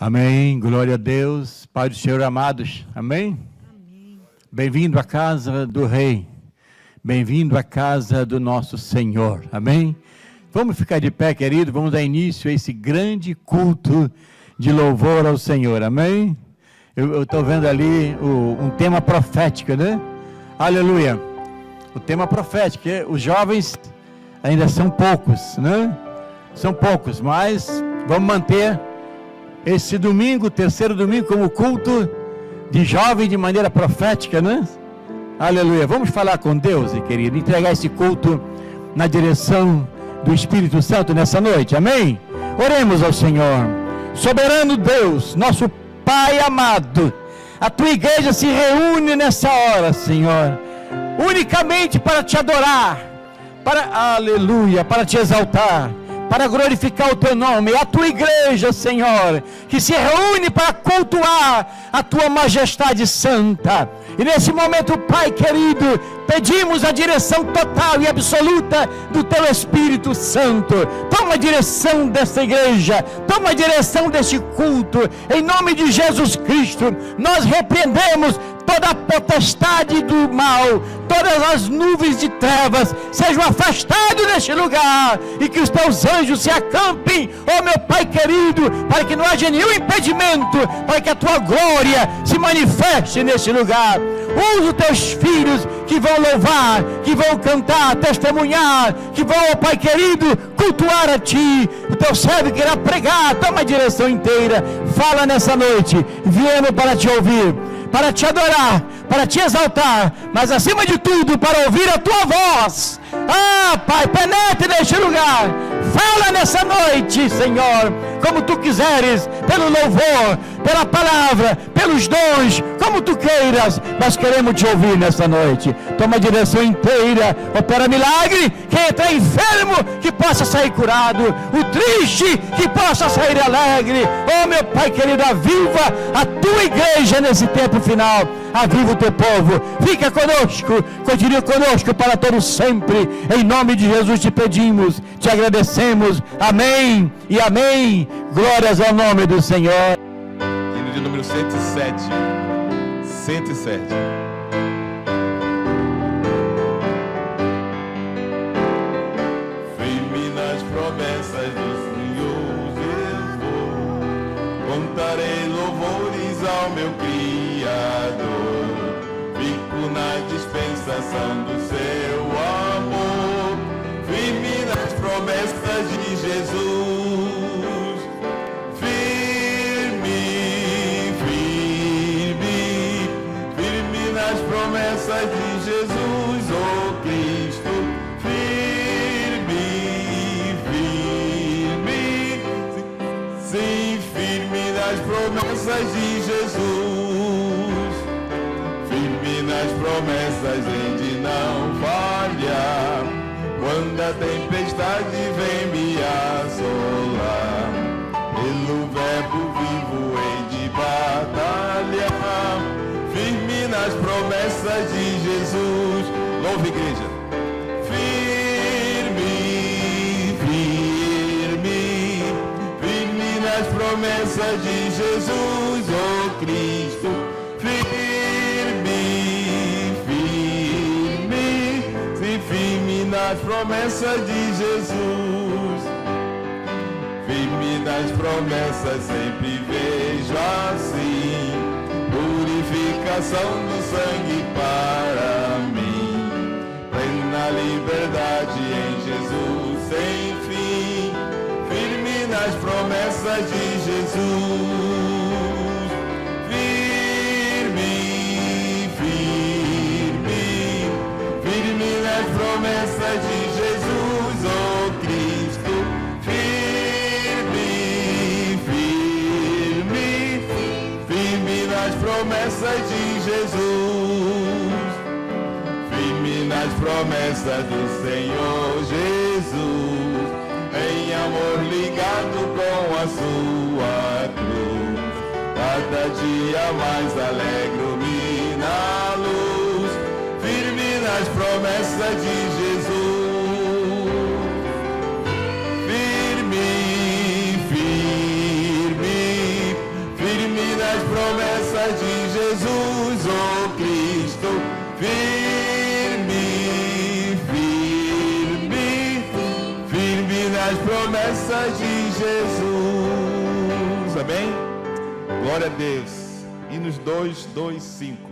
Amém, glória a Deus, Pai do Senhor amados, amém? Amém. Bem-vindo à casa do Rei, bem-vindo à casa do nosso Senhor, amém? Vamos ficar de pé, querido, vamos dar início a esse grande culto de louvor ao Senhor, amém? Eu estou vendo ali um tema profético, né? Aleluia! O tema profético, os jovens ainda são poucos, né? São poucos, mas vamos manter esse domingo, terceiro domingo, como culto de jovem de maneira profética, né? Aleluia. Vamos falar com Deus, querido, entregar esse culto na direção do Espírito Santo nessa noite, amém? Oremos ao Senhor. Soberano Deus, nosso Pai amado, a tua igreja se reúne nessa hora, Senhor, unicamente para te adorar, aleluia, para te exaltar, para glorificar o teu nome. A tua igreja, Senhor, que se reúne para cultuar a tua majestade santa. E nesse momento, Pai querido, pedimos a direção total e absoluta do teu Espírito Santo. Toma a direção desta igreja, toma a direção deste culto, em nome de Jesus Cristo. Nós repreendemos toda a potestade do mal, todas as nuvens de trevas sejam afastadas deste lugar, e que os teus anjos se acampem, ó meu Pai querido, para que não haja nenhum impedimento, para que a tua glória se manifeste neste lugar. Usa os teus filhos que vão louvar, que vão cantar, testemunhar, que vão, ó Pai querido, cultuar a ti. O teu servo que irá pregar, toma a direção inteira. Fala nessa noite, viemos para te ouvir, para te adorar, para te exaltar, mas acima de tudo, para ouvir a tua voz. Pai, penetre neste lugar, fala nessa noite, Senhor, como tu quiseres, pelo louvor, pela palavra, pelos dons, como tu queiras, nós queremos te ouvir nessa noite. Toma a direção inteira, opera milagre, quem está enfermo, que possa sair curado, o triste, que possa sair alegre. Meu Pai querido, aviva a tua igreja nesse tempo final, aviva o teu povo, fica conosco, continue conosco para todo sempre, em nome de Jesus te pedimos, te agradecemos, amém e amém. Glórias ao nome do Senhor. Hino de número 107. 107. Firme nas promessas do Senhor Jesus, contarei louvores ao meu Criador, fico na dispensação do seu amor, firme nas promessas de Jesus. Promessas de Jesus, oh Cristo, firme, firme, sim, firme nas promessas de Jesus, firme nas promessas em de não falhar, quando a tempestade vem me assolar, pelo verbo vivo em de batalha, firme nas promessas de Jesus. Louva, igreja. Firme, firme, firme nas promessas de Jesus, oh Cristo. Firme, firme, sim, firme nas promessas de Jesus. Firme nas promessas, sempre vejo assim, purificação do sangue para mim, plena liberdade em Jesus sem fim, firme nas promessas de Jesus, firme, firme, firme nas promessas de Jesus, oh Cristo, firme, firme, firme nas promessas de Jesus, firme nas promessas do Senhor Jesus, em amor ligado com a sua cruz, cada dia mais alegro-me na luz, firme nas promessas de Jesus. Firme, firme, promessas de Jesus. Amém? Glória a Deus. Hinos 2, 2, 5.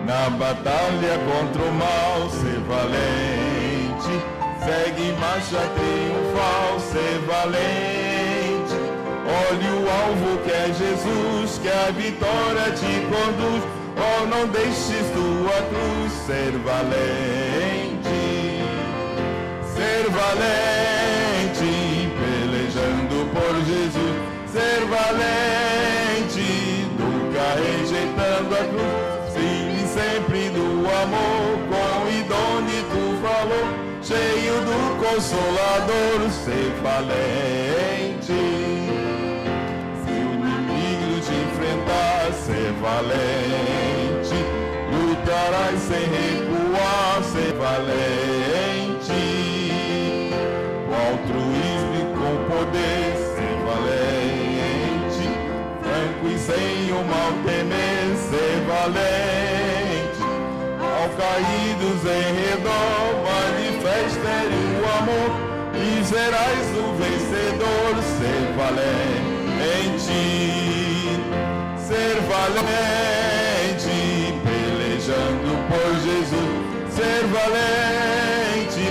Na batalha contra o mal, ser valente. Segue em marcha triunfal, ser valente. Olhe o alvo que é Jesus, que a vitória te conduz. Oh, não deixes tua cruz, ser valente. Ser valente, pelejando por Jesus. Ser valente, nunca rejeitando a cruz. Sempre do amor, com idôneo valor, cheio do Consolador, ser valente. Se o inimigo te enfrentar, ser valente. Lutarás sem recuar, ser valente. Com altruísmo e com poder, ser valente. Franco e sem o mal temer, ser valente. Caídos em redor, manifestem o amor e serás o vencedor, ser valente, ser valente, pelejando por Jesus, ser valente,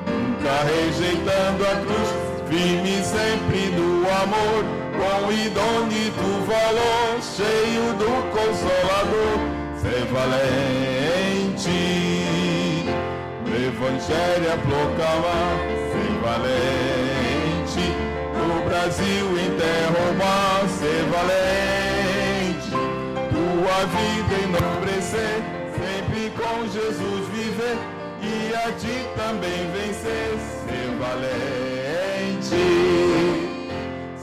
nunca rejeitando a cruz, firme sempre no amor, com idôneo valor, cheio do Consolador. Ser valente, no Evangelho a proclamar, ser valente, no Brasil em terra ou mar, ser valente, tua vida enobrecer, sempre com Jesus viver, e a ti também vencer, ser valente,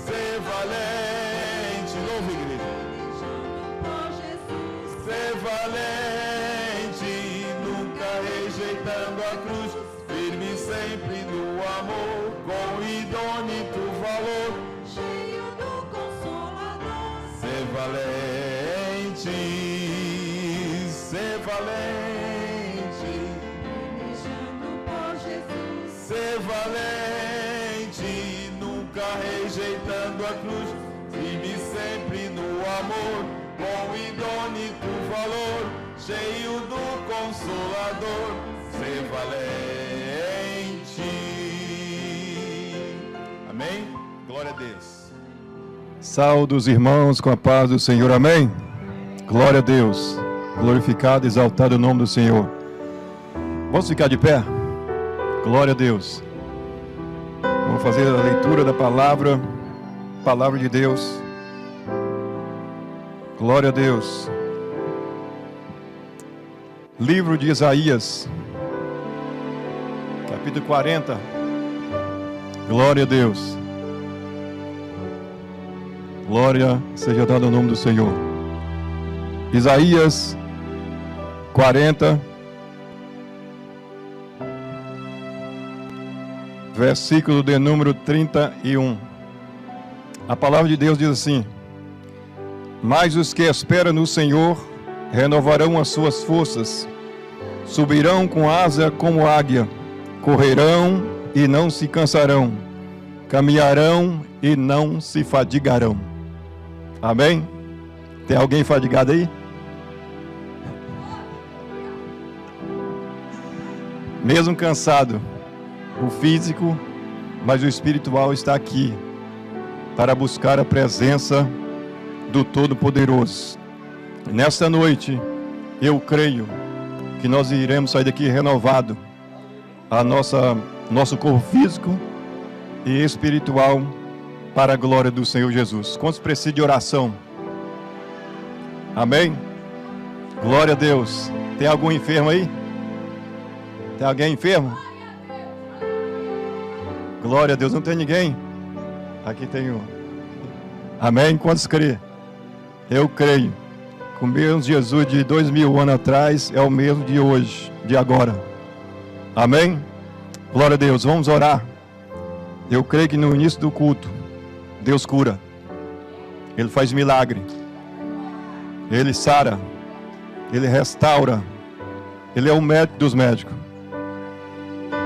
ser valente, louva igreja. Ser valente, nunca rejeitando a cruz, firme sempre no amor, com idôneo valor, cheio do Consolador. Ser valente, ser valente, pelejando por Jesus. Ser valente, nunca rejeitando a cruz, firme sempre no amor, com idôneo valor, cheio do Consolador, ser valente. Amém? Glória a Deus. Saúde os irmãos com a paz do Senhor, amém? Glória a Deus, glorificado e exaltado o nome do Senhor. Vamos ficar de pé? Glória a Deus. Vamos fazer a leitura da palavra de Deus. Glória a Deus. Livro de Isaías, capítulo 40. Glória a Deus. Glória seja dada ao nome do Senhor. Isaías 40, versículo de número 31. A palavra de Deus diz assim: mas os que esperam no Senhor renovarão as suas forças, subirão com asa como águia, correrão e não se cansarão, caminharão e não se fadigarão. Amém? Tem alguém fadigado aí? Mesmo cansado, o físico, mas o espiritual está aqui para buscar a presença do Todo-Poderoso. Nesta noite, eu creio que nós iremos sair daqui renovado, nosso corpo físico e espiritual, para a glória do Senhor Jesus. Quantos precisam de oração? Amém? Glória a Deus. Tem algum enfermo aí? Tem alguém enfermo? Glória a Deus. Não tem ninguém? Aqui tem um. Amém? Quantos crê? Eu creio. O mesmo Jesus de 2000 anos atrás é o mesmo de hoje, de agora. Amém? Glória a Deus. Vamos orar. Eu creio que no início do culto, Deus cura. Ele faz milagre. Ele sara. Ele restaura. Ele é o médico dos médicos.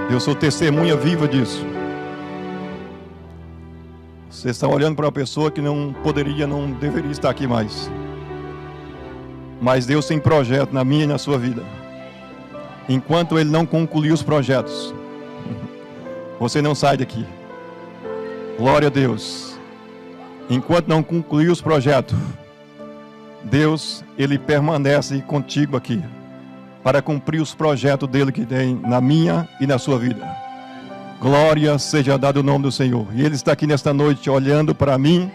Eu sou testemunha viva disso. Você está olhando para uma pessoa que não deveria estar aqui mais. Mas Deus tem projeto na minha e na sua vida. Enquanto Ele não concluir os projetos, você não sai daqui. Glória a Deus. Enquanto não concluir os projetos, Deus, Ele permanece contigo aqui, para cumprir os projetos dEle que tem na minha e na sua vida. Glória seja dada o nome do Senhor. E Ele está aqui nesta noite, olhando para mim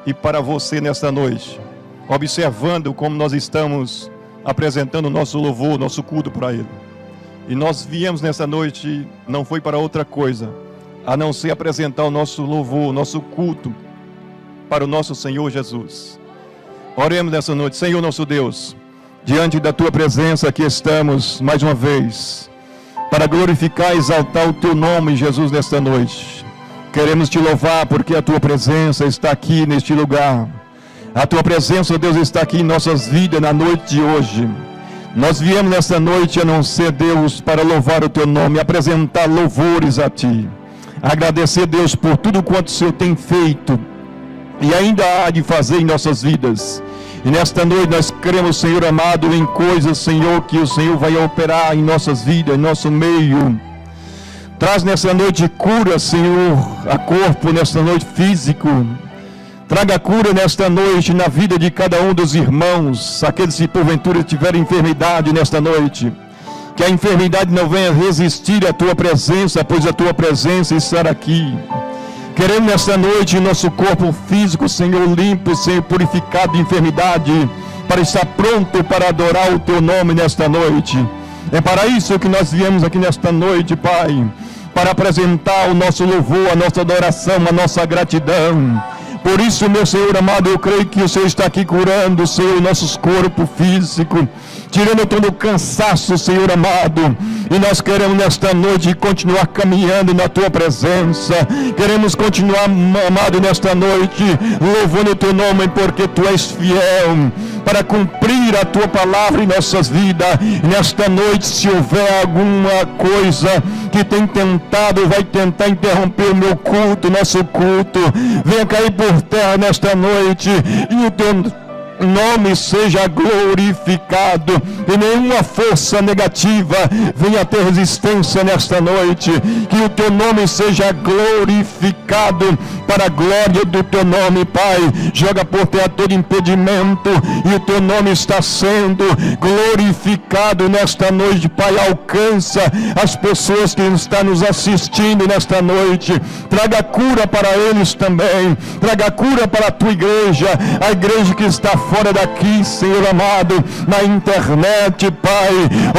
e para você nesta noite, observando como nós estamos apresentando o nosso louvor, nosso culto para Ele. E nós viemos nesta noite, não foi para outra coisa, a não ser apresentar o nosso louvor, o nosso culto para o nosso Senhor Jesus. Oremos nessa noite. Senhor nosso Deus, diante da Tua presença aqui estamos mais uma vez, para glorificar e exaltar o Teu nome, Jesus, nesta noite. Queremos Te louvar porque a Tua presença está aqui neste lugar. A Tua presença, Deus, está aqui em nossas vidas na noite de hoje. Nós viemos nesta noite a não ser, Deus, para louvar o Teu nome, apresentar louvores a Ti. Agradecer, Deus, por tudo quanto o Senhor tem feito e ainda há de fazer em nossas vidas. E nesta noite nós queremos, Senhor amado, em coisas, Senhor, que o Senhor vai operar em nossas vidas, em nosso meio. Traz nessa noite cura, Senhor, a corpo, nesta noite físico. Traga cura nesta noite na vida de cada um dos irmãos, aqueles que porventura tiverem enfermidade nesta noite. Que a enfermidade não venha resistir à Tua presença, pois a Tua presença está aqui. Queremos nesta noite nosso corpo físico, Senhor, limpo, Senhor, purificado de enfermidade, para estar pronto para adorar o Teu nome nesta noite. É para isso que nós viemos aqui nesta noite, Pai, para apresentar o nosso louvor, a nossa adoração, a nossa gratidão. Por isso, meu Senhor amado, eu creio que o Senhor está aqui curando, Senhor, nossos corpos físicos, tirando todo o cansaço, Senhor amado. E nós queremos nesta noite continuar caminhando na Tua presença. Queremos continuar, amado, nesta noite, louvando o Teu nome, porque Tu és fiel para cumprir a Tua palavra em nossas vidas. E nesta noite, se houver alguma coisa que tem tentado, vai tentar interromper o meu culto, nosso culto, venha cair por terra nesta noite, e o Teu nome seja glorificado, e nenhuma força negativa venha ter resistência nesta noite. Que o Teu nome seja glorificado para a glória do Teu nome, Pai. Joga por terra todo impedimento, e o Teu nome está sendo glorificado nesta noite, Pai. Alcança as pessoas que estão nos assistindo nesta noite. Traga cura para eles também. Traga cura para a Tua igreja, a igreja que está fora daqui, Senhor amado, na internet, Pai.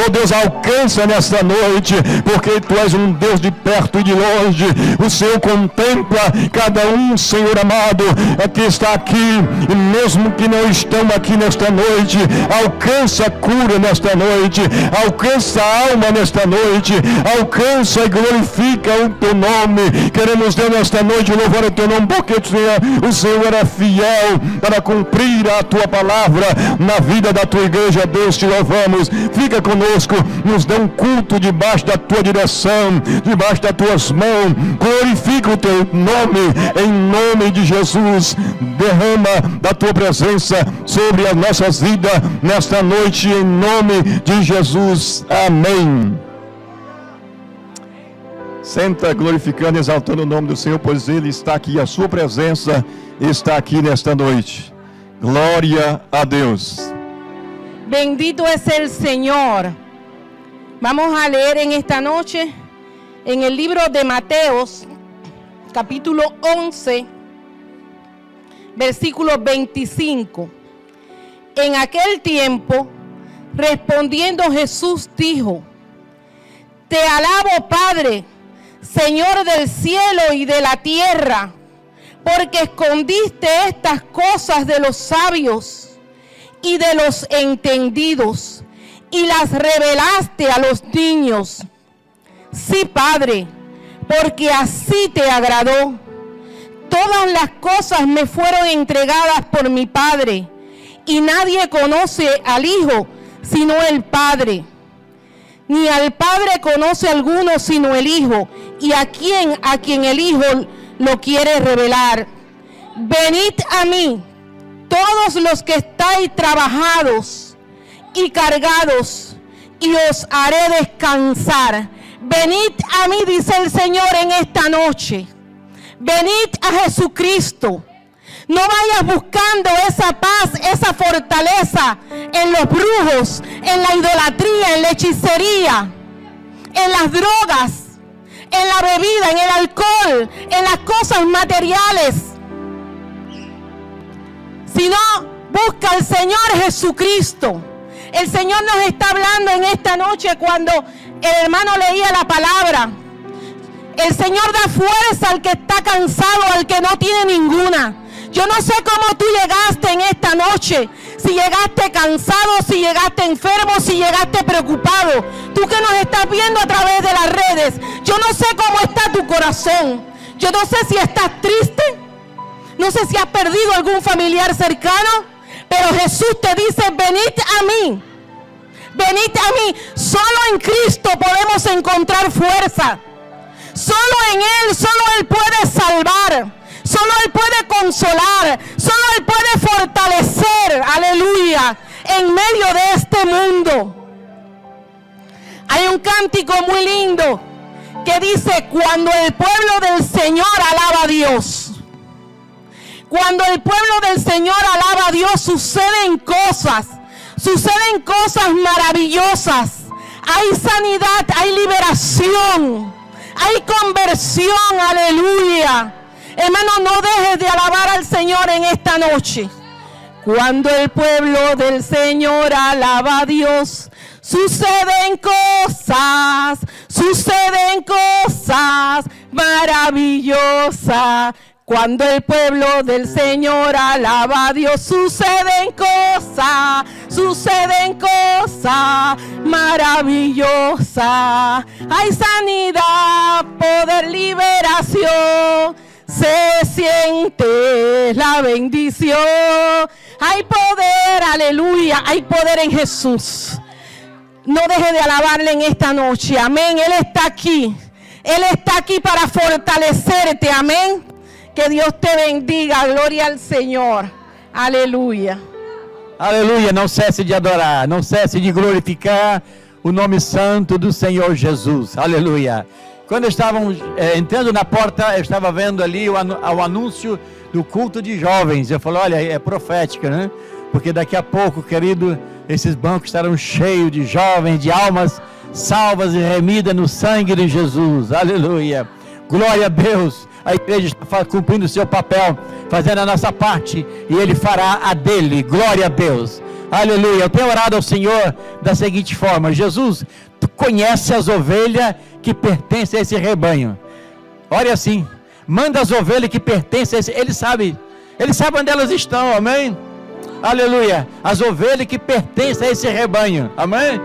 Oh Deus, alcança nesta noite, porque Tu és um Deus de perto e de longe. O Senhor contempla cada um, Senhor amado, que está aqui, e mesmo que não estão aqui nesta noite, alcança a cura nesta noite, alcança a alma nesta noite, alcança e glorifica o Teu nome. Queremos, Deus, nesta noite louvar o Teu nome, porque o Senhor é fiel para cumprir a Tua palavra na vida da Tua igreja. Deus, Te louvamos. Fica conosco, nos dá um culto debaixo da Tua direção, debaixo das Tuas mãos. Glorifica o Teu nome, em nome de Jesus. Derrama da Tua presença sobre as nossas vidas nesta noite, em nome de Jesus. Amém. Senta glorificando, exaltando o nome do Senhor, pois Ele está aqui, a Sua presença está aqui nesta noite. Glória a Deus. Bendito es el Señor. Vamos a leer en esta noche en el libro de Mateos, capítulo 11, versículo 25. En aquel tiempo, respondiendo Jesús dijo: Te alabo, Padre, Señor del cielo y de la tierra, porque escondiste estas cosas de los sabios y de los entendidos, y las revelaste a los niños. Sí, Padre, porque así te agradó. Todas las cosas me fueron entregadas por mi Padre, y nadie conoce al Hijo, sino el Padre. Ni al Padre conoce alguno sino el Hijo, y a quien el Hijo lo quiere revelar. Venid a mí, todos los que estáis trabajados y cargados, y os haré descansar. Venid a mí, dice el Señor en esta noche. Venid a Jesucristo. No vayas buscando esa paz, esa fortaleza en los brujos, en la idolatría, en la hechicería, en las drogas, en la bebida, en el alcohol, en las cosas materiales. Sino busca al Señor Jesucristo. El Señor nos está hablando en esta noche cuando el hermano leía la palabra. El Señor da fuerza al que está cansado, al que no tiene ninguna. Yo no sé cómo tú llegaste en esta noche. Si llegaste cansado, si llegaste enfermo, si llegaste preocupado. Tú que nos estás viendo a través de las redes. Yo no sé cómo está tu corazón. Yo no sé si estás triste. No sé si has perdido algún familiar cercano. Pero Jesús te dice, venid a mí. Venid a mí. Solo en Cristo podemos encontrar fuerza. Solo en Él, solo Él puede salvar. Solo Él puede consolar. Solo Él puede fortalecer. Aleluya. En medio de este mundo. Hay un cántico muy lindo que dice, cuando el pueblo del Señor alaba a Dios. Cuando el pueblo del Señor alaba a Dios, suceden cosas maravillosas. Hay sanidad, hay liberación, hay conversión, aleluya. Hermano, no dejes de alabar al Señor en esta noche. Cuando el pueblo del Señor alaba a Dios, suceden cosas maravillosas. Cuando el pueblo del Señor alaba a Dios, suceden cosas maravillosas. Hay sanidad, poder, liberación. Se siente la bendición. Hay poder, aleluya. Hay poder en Jesús. No deje de alabarle en esta noche. Amén. Él está aquí. Él está aquí para fortalecerte. Amén. Que Dios te bendiga, gloria al Senhor, aleluia. Aleluia, não cesse de adorar, não cesse de glorificar o nome santo do Senhor Jesus, aleluia. Quando estávamos entrando na porta, eu estava vendo ali o anúncio do culto de jovens. Eu falei, olha, é profética, né? Porque daqui a pouco, querido, esses bancos estarão cheios de jovens, de almas salvas e remidas no sangue de Jesus, aleluia. Glória a Deus. A igreja está cumprindo o seu papel, fazendo a nossa parte, e Ele fará a dele. Glória a Deus. Aleluia. Eu tenho orado ao Senhor da seguinte forma: Jesus, tu conhece as ovelhas que pertencem a esse rebanho. Ore assim: manda as ovelhas que pertencem a esse. Ele sabe onde elas estão, amém? Aleluia. As ovelhas que pertencem a esse rebanho, amém?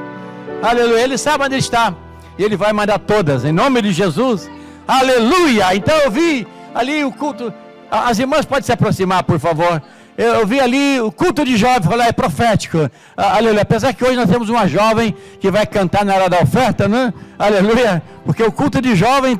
Aleluia. Ele sabe onde está, e Ele vai mandar todas, em nome de Jesus. Aleluia. Então eu vi ali o culto. As irmãs podem se aproximar, por favor. Eu vi ali o culto de jovens. Falei, é profético. Aleluia. Apesar que hoje nós temos uma jovem que vai cantar na hora da oferta, né? Aleluia. Porque o culto de jovem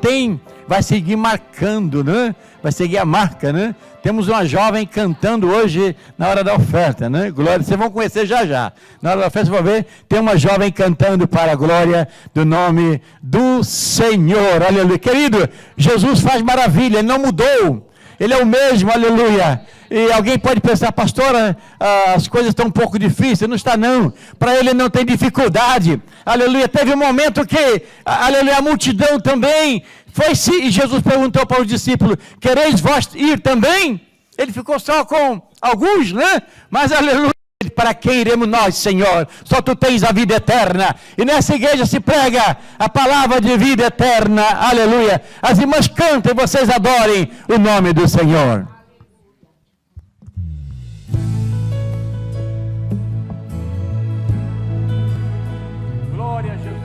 vai seguir marcando, né? Vai seguir a marca, né? Temos uma jovem cantando hoje na hora da oferta, né? Glória, vocês vão conhecer já já. Na hora da oferta, vocês vão ver, tem uma jovem cantando para a glória do nome do Senhor. Aleluia. Querido, Jesus faz maravilha, Ele não mudou. Ele é o mesmo, aleluia. E alguém pode pensar, pastora, as coisas estão um pouco difíceis. Não está não, para Ele não tem dificuldade, aleluia. Teve um momento que, aleluia, a multidão também foi-se, e Jesus perguntou para os discípulos, quereis vós ir também? Ele ficou só com alguns, né? Mas aleluia, para quem iremos nós, Senhor? Só Tu tens a vida eterna, e nessa igreja se prega a palavra de vida eterna, aleluia. As irmãs cantem, vocês adorem o nome do Senhor. Glória a Jesus.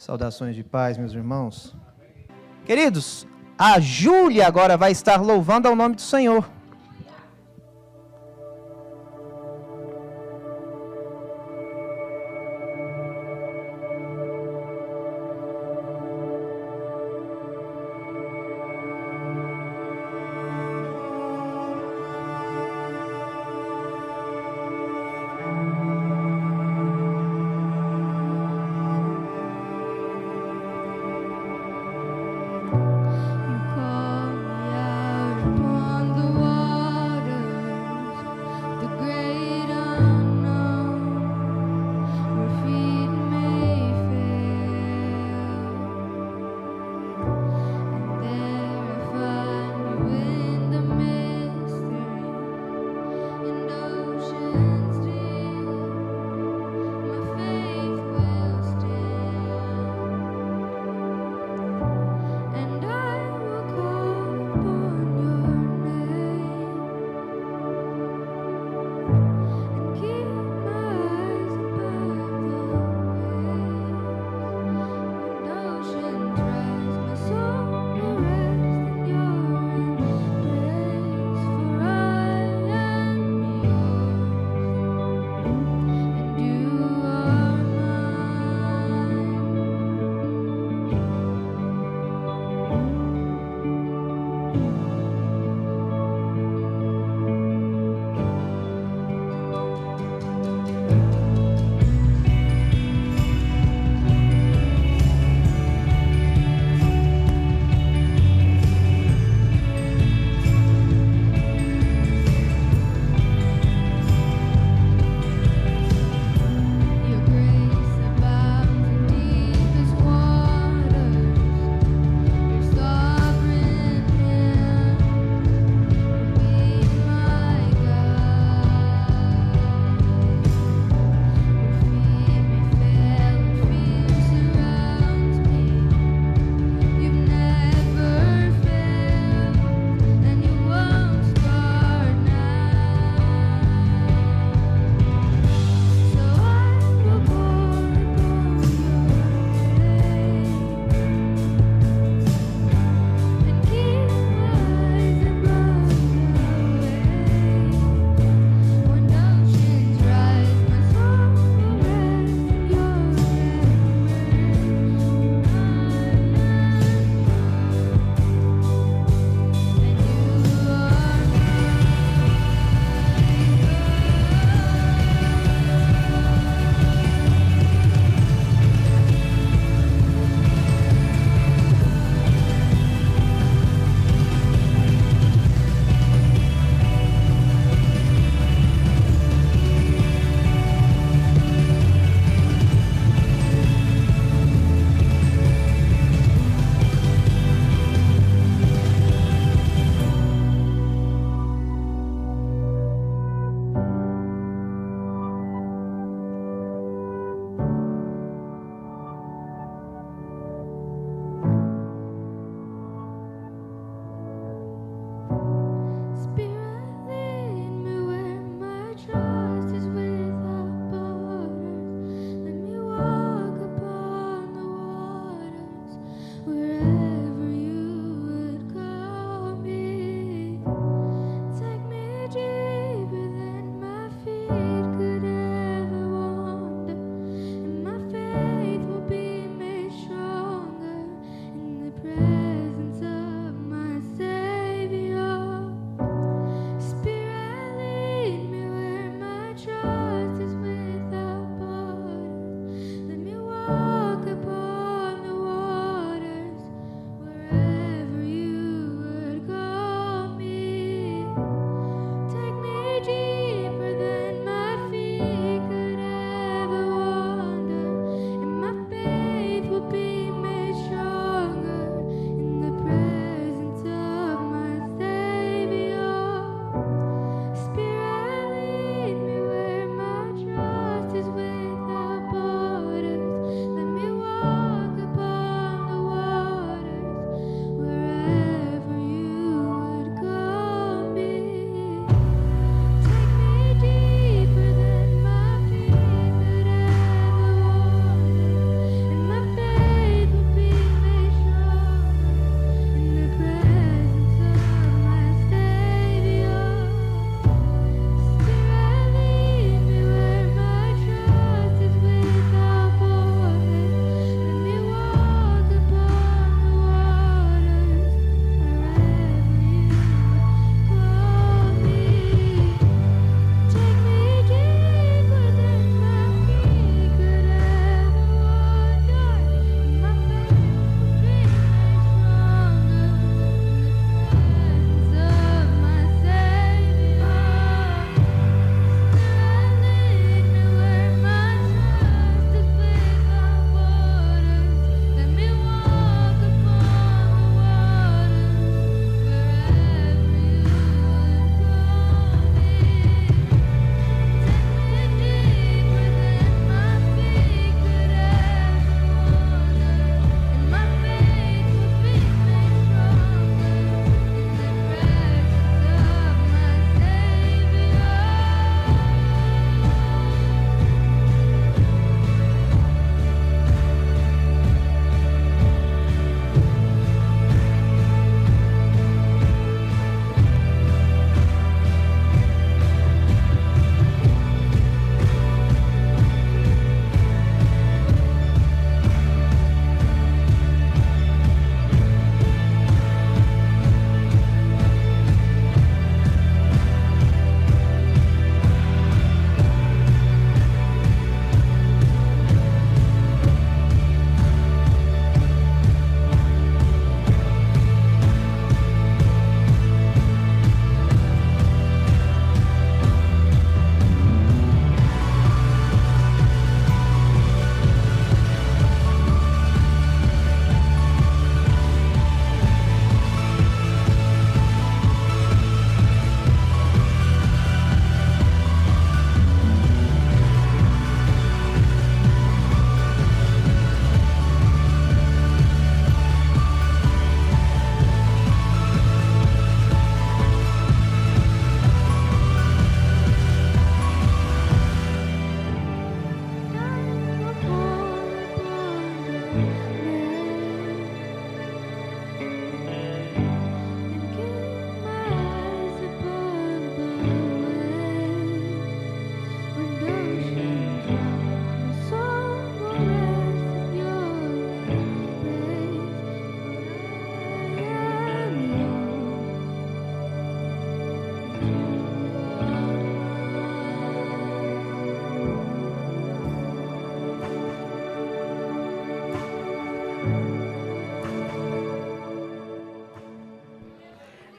Saudações de paz, meus irmãos. Queridos, a Júlia agora vai estar louvando ao nome do Senhor. You call me out upon the water.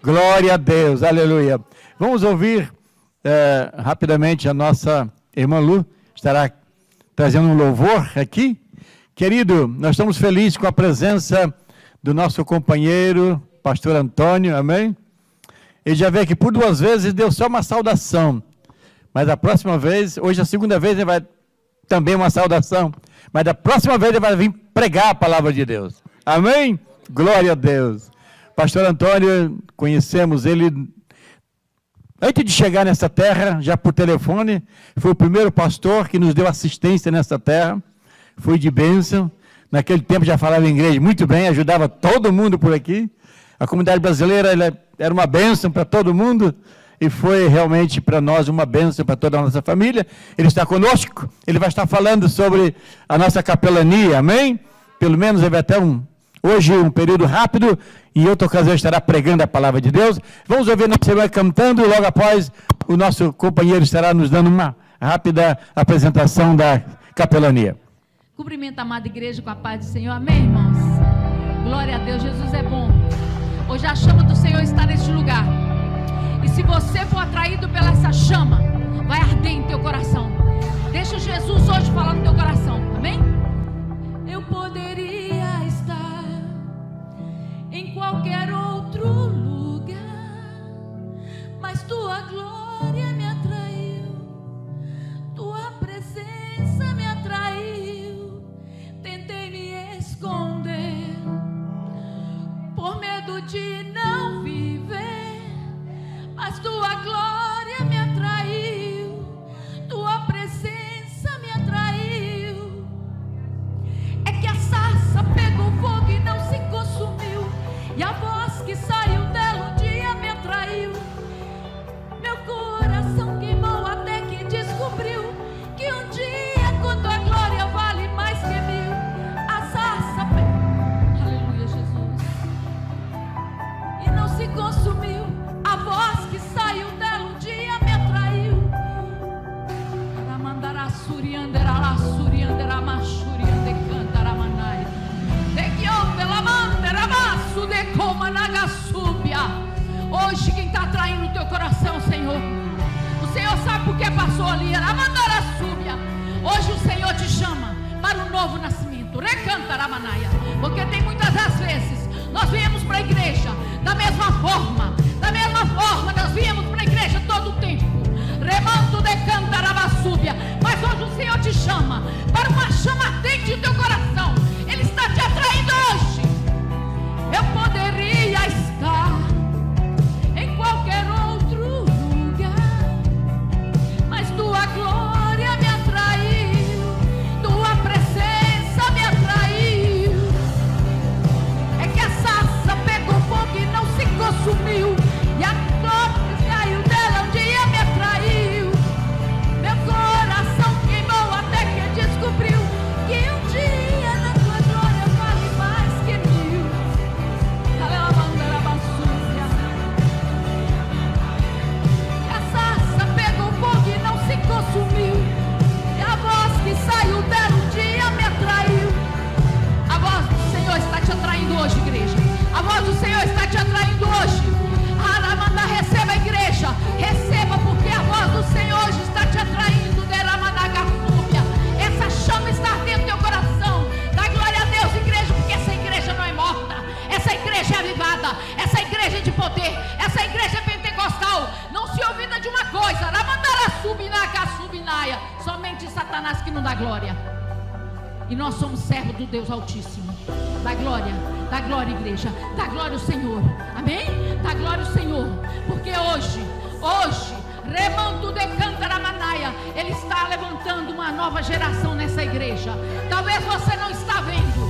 Glória a Deus, aleluia. Vamos ouvir rapidamente a nossa irmã Lu, estará trazendo um louvor aqui. Querido, nós estamos felizes com a presença do nosso companheiro, pastor Antônio, amém? Ele já veio aqui por 2 vezes e deu só uma saudação, mas a próxima vez, hoje é a segunda vez, ele vai também uma saudação, mas da próxima vez ele vai vir pregar a palavra de Deus, amém? Glória a Deus. Pastor Antônio, conhecemos ele antes de chegar nessa terra, já por telefone, foi o primeiro pastor que nos deu assistência nessa terra, foi de bênção, naquele tempo já falava inglês muito bem, ajudava todo mundo por aqui, a comunidade brasileira era uma bênção para todo mundo, e foi realmente para nós uma bênção para toda a nossa família. Ele está conosco, ele vai estar falando sobre a nossa capelania, amém? Pelo menos ele vai até hoje um período rápido, e outra ocasião estará pregando a palavra de Deus. Vamos ouvir nossa irmã cantando, e logo após o nosso companheiro estará nos dando uma rápida apresentação da capelania. Cumprimento a amada igreja com a paz do Senhor, amém, irmãos? Glória a Deus, Jesus é bom. Hoje a chama do Senhor está neste lugar, e se você for atraído pela essa chama, vai arder em teu coração. Deixa Jesus hoje falar no teu coração, amém? Eu poderia estar em qualquer outro lugar, mas tua glória me atraiu, tua presença me atraiu. Tentei me esconder por medo de não viver, mas tua glória me atraiu, tua presença me atraiu. É que a sarça pegou fogo e não se consumiu, e a voz que saiu dela um dia me atraiu. Meu coração queimou até que descobriu que um dia com tua glória vale mais que 1000. A sarça pegou, aleluia, Jesus, e não se consumiu. A voz que saiu dela um dia me atraiu. Aramandará suriandera lá suriandera machuriande cantara manai. De que pela mandera maço de coma nagasúbia. Hoje quem está atraindo o teu coração, Senhor, o Senhor sabe por que passou ali. Aramandara súbia. Hoje o Senhor te chama para um novo nascimento. Recantara manaia. Porque tem muitas das vezes nós viemos para a igreja da mesma forma nós viemos para a igreja todo o tempo, remanto de cantarabasúbia, mas hoje o Senhor te chama para uma chama ardente do teu coração. Ele está te atraindo hoje. Eu poderia estar em qualquer outro lugar, mas tua glória me atraiu, tua presença me atraiu. É que a sarça pegou fogo e não se consumiu, e a glória que saiu dela um dia me atraiu. Meu coração queimou até que descobriu que um dia na tua glória vale mais que 1000. E a sarça pegou fogo e não se consumiu, e a voz que saiu dela um dia me atraiu. A voz do Senhor está te atraindo hoje, igreja. A voz do Senhor está te atraindo hoje. Aramanda, receba a igreja, receba, porque a voz do Senhor hoje está te atraindo. Deramanagafúbia. Essa chama está dentro do teu coração. Dá glória a Deus, igreja, porque essa igreja não é morta, essa igreja é avivada, essa igreja é de poder, essa igreja é pentecostal. Não se olvida de uma coisa: Aramandara-subinaga-subinaia. Somente Satanás que não dá glória. E nós somos servos do Deus Altíssimo. Dá glória, igreja. Dá glória ao Senhor. Amém? Dá glória ao Senhor. Porque hoje, remanto de cantaramanaia, Ele está levantando uma nova geração nessa igreja. Talvez você não está vendo.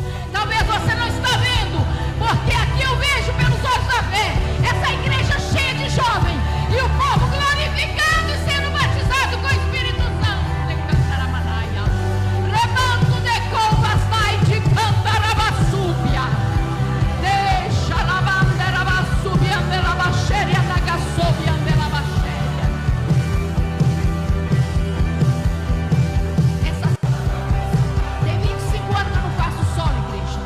Porque aqui eu vejo pelos olhos da fé essa igreja cheia de jovens e o povo glorificado e sendo batizado com o Espírito Santo. De cantaramanaia. Remanto de covas vai de cantarabasúbia. Deixa a bandeira basúbia andela baixéria na gasóbia andela baixéria. Tem 25 anos que eu não faço solo, igreja.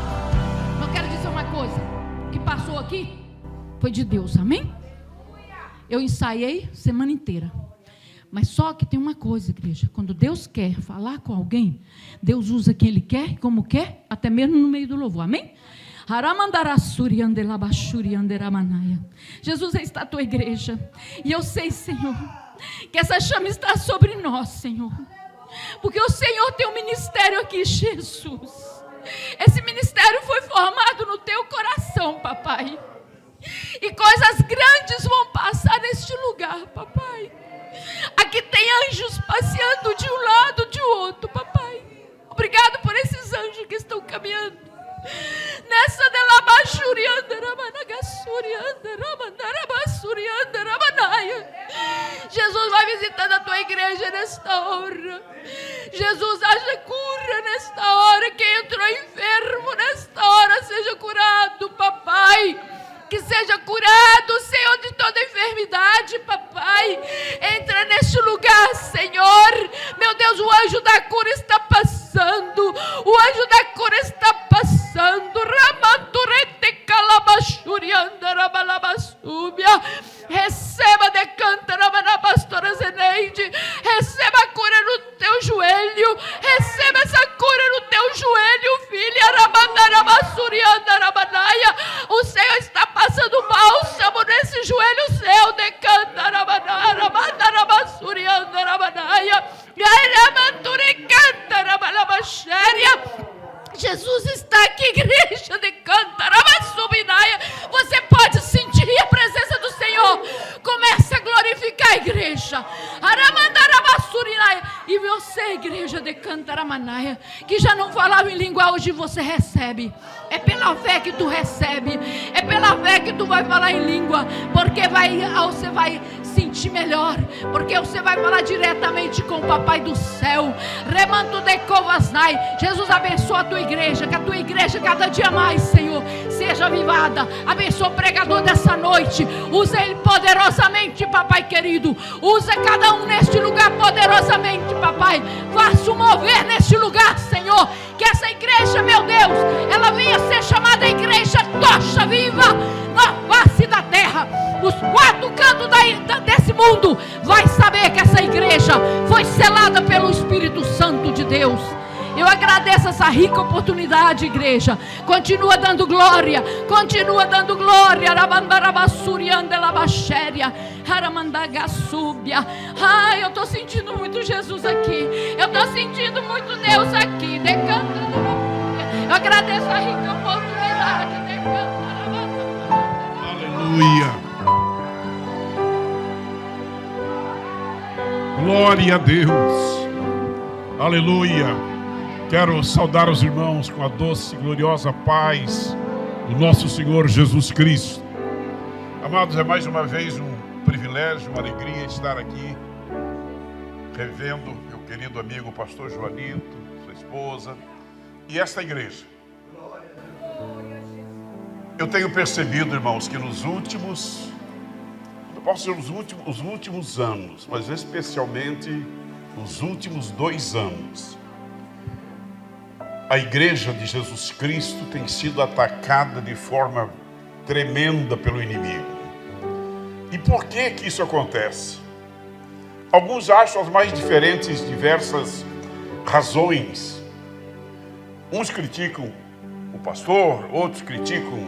Eu quero dizer uma coisa: o que passou aqui foi de Deus, amém? Eu ensaiei semana inteira. Mas só que tem uma coisa, igreja. Quando Deus quer falar com alguém, Deus usa quem Ele quer, como quer, até mesmo no meio do louvor. Amém? Jesus, está a tua igreja. E eu sei, Senhor, que essa chama está sobre nós, Senhor. Porque o Senhor tem um ministério aqui, Jesus. Esse ministério foi formado no teu coração, papai. E coisas grandes vão passar neste lugar, papai. Aqui tem anjos passeando de um lado, de outro, papai. Obrigado por esses anjos que estão caminhando nessa Jesus vai visitando a tua igreja nesta hora. Jesus, haja cura nesta hora. Quem entrou enfermo nesta hora seja curado, papai. Que seja curado, Senhor, de toda enfermidade, papai. Entra neste lugar, Senhor. Meu Deus, o anjo da cura está passando. O anjo da cura está passando. Receba, decanta, pastora Zeneide. Receba a cura no teu joelho. Receba essa cura no teu joelho, filha. O Senhor está passando bálsamo nesse joelho seu. Decanta, Jesus está aqui, igreja de Cantarabasubinaia. Você pode sentir a presença do Senhor. Comece a glorificar a igreja. E você, igreja de Cantaramanaia, que já não falava em língua, hoje você recebe. É pela fé que tu recebe. É pela fé que tu vai falar em língua. Porque você vai sentir melhor. Porque você vai falar diretamente com o Papai do céu. Remanto de Covasnai. Jesus abençoa a tua igreja. Que a tua igreja cada dia mais, Senhor, seja avivada. Abençoa o pregador dessa noite. Usa ele poderosamente, papai querido. Usa cada um neste lugar poderosamente, papai. Faça um mover neste lugar, Senhor. Que essa igreja, meu Deus, ela venha ser chamada igreja tocha viva na face da terra. Os quatro cantos desse mundo vai saber que essa igreja foi selada pelo Espírito Santo de Deus. Eu agradeço essa rica oportunidade, igreja. Continua dando glória. Continua dando glória. Ai, eu estou sentindo muito Jesus aqui. Eu estou sentindo muito Deus aqui. Eu agradeço a rica oportunidade. Aleluia. Glória a Deus. Aleluia. Quero saudar os irmãos com a doce e gloriosa paz do nosso Senhor Jesus Cristo. Amados, é mais uma vez um privilégio, uma alegria estar aqui revendo meu querido amigo pastor Joanito, sua esposa e esta igreja. Eu tenho percebido, irmãos, que nos últimos, não posso dizer os últimos anos, mas especialmente nos últimos 2 anos, a igreja de Jesus Cristo tem sido atacada de forma tremenda pelo inimigo. E por que que isso acontece? Alguns acham as mais diferentes, diversas razões. Uns criticam o pastor, outros criticam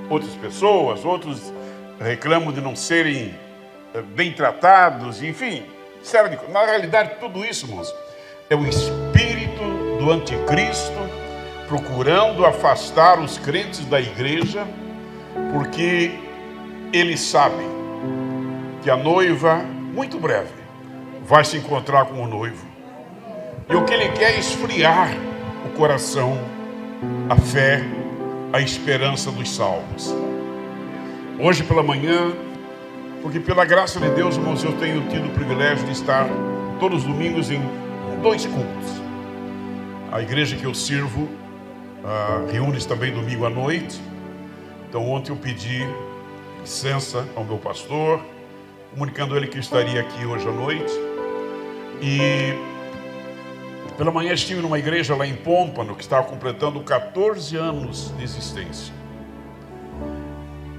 outras pessoas, outros reclamam de não serem bem tratados, enfim. Na realidade, tudo isso, irmãos, é o espírito do anticristo procurando afastar os crentes da igreja, porque ele sabe que a noiva, muito breve, vai se encontrar com o noivo. E o que ele quer é esfriar o coração, a fé, a esperança dos salvos. Hoje pela manhã, porque pela graça de Deus, irmãos, eu tenho tido o privilégio de estar todos os domingos em 2 cultos. A igreja que eu sirvo reúne-se também domingo à noite. Então ontem eu pedi licença ao meu pastor, comunicando a ele que eu estaria aqui hoje à noite. E pela manhã estive numa igreja lá em Pômpano, que estava completando 14 anos de existência.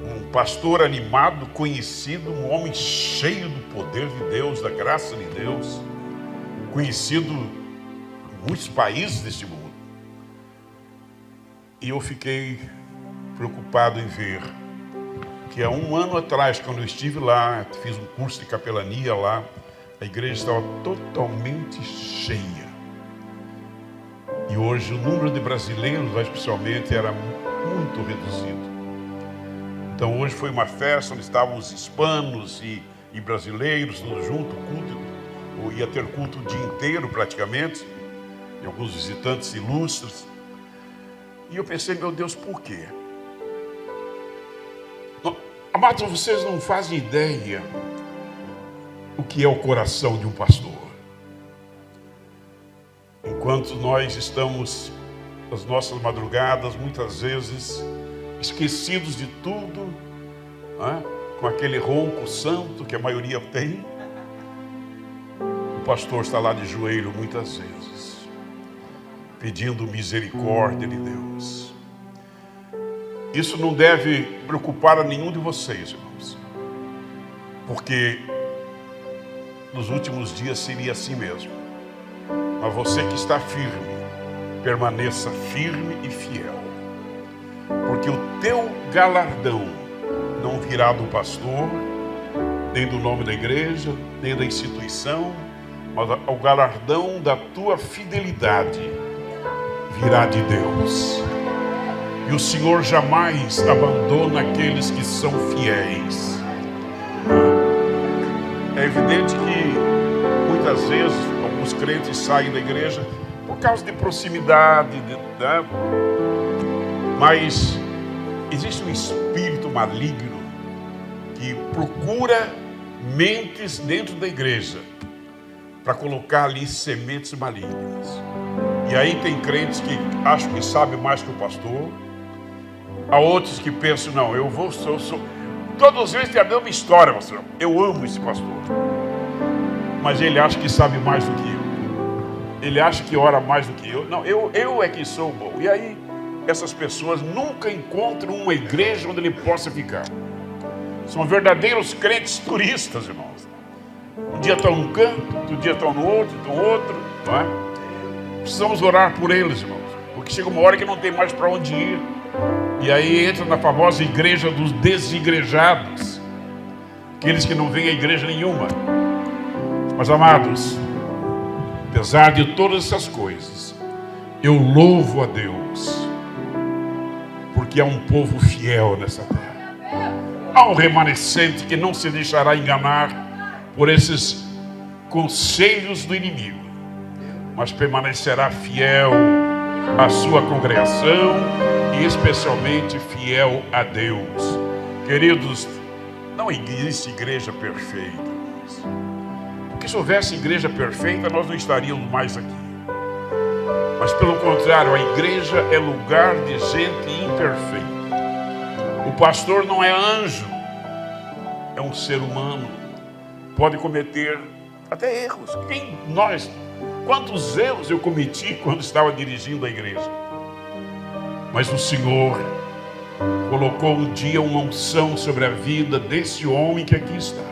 Um pastor animado, conhecido, um homem cheio do poder de Deus, da graça de Deus, conhecido em muitos países deste mundo. E eu fiquei preocupado em ver que há um ano atrás, quando eu estive lá, fiz um curso de capelania lá, a igreja estava totalmente cheia. E hoje o número de brasileiros, lá especialmente, era muito reduzido. Então hoje foi uma festa onde estavam os hispanos e brasileiros, todos juntos, culto, ia ter culto o dia inteiro praticamente, e alguns visitantes ilustres. E eu pensei, meu Deus, por quê? Amados, vocês não fazem ideia o que é o coração de um pastor. Enquanto nós estamos nas nossas madrugadas, muitas vezes esquecidos de tudo, né? Com aquele ronco santo que a maioria tem, o pastor está lá de joelho muitas vezes, pedindo misericórdia de Deus. Isso não deve preocupar a nenhum de vocês, irmãos, porque nos últimos dias seria assim mesmo. Mas você que está firme, permaneça firme e fiel, porque o teu galardão não virá do pastor, nem do nome da igreja, nem da instituição, mas o galardão da tua fidelidade virá de Deus. E o Senhor jamais abandona aqueles que são fiéis. É evidente que muitas vezes alguns crentes saem da igreja por causa de proximidade, né? Mas existe um espírito maligno que procura mentes dentro da igreja para colocar ali sementes malignas. E aí tem crentes que acham que sabem mais que o pastor. Há outros que pensam, não, eu sou. Todos eles têm a mesma história, pastor. Eu amo esse pastor. Mas ele acha que sabe mais do que eu. Ele acha que ora mais do que eu. Não, eu é que sou bom. E aí, essas pessoas nunca encontram uma igreja onde ele possa ficar. São verdadeiros crentes turistas, irmãos. Um dia estão num canto, outro dia estão no outro, não é? Precisamos orar por eles, irmãos. Porque chega uma hora que não tem mais para onde ir. E aí entra na famosa igreja dos desigrejados, aqueles que não vêm a igreja nenhuma. Mas, amados, apesar de todas essas coisas, eu louvo a Deus, porque há um povo fiel nessa terra. Há um remanescente que não se deixará enganar por esses conselhos do inimigo, mas permanecerá fiel à sua congregação e especialmente fiel a Deus. Queridos, não existe igreja perfeita, porque se houvesse igreja perfeita nós não estaríamos mais aqui. Mas pelo contrário, a igreja é lugar de gente imperfeita. O pastor não é anjo, é um ser humano, pode cometer até erros. Quantos erros eu cometi quando estava dirigindo a igreja? Mas o Senhor colocou um dia uma unção sobre a vida desse homem que aqui está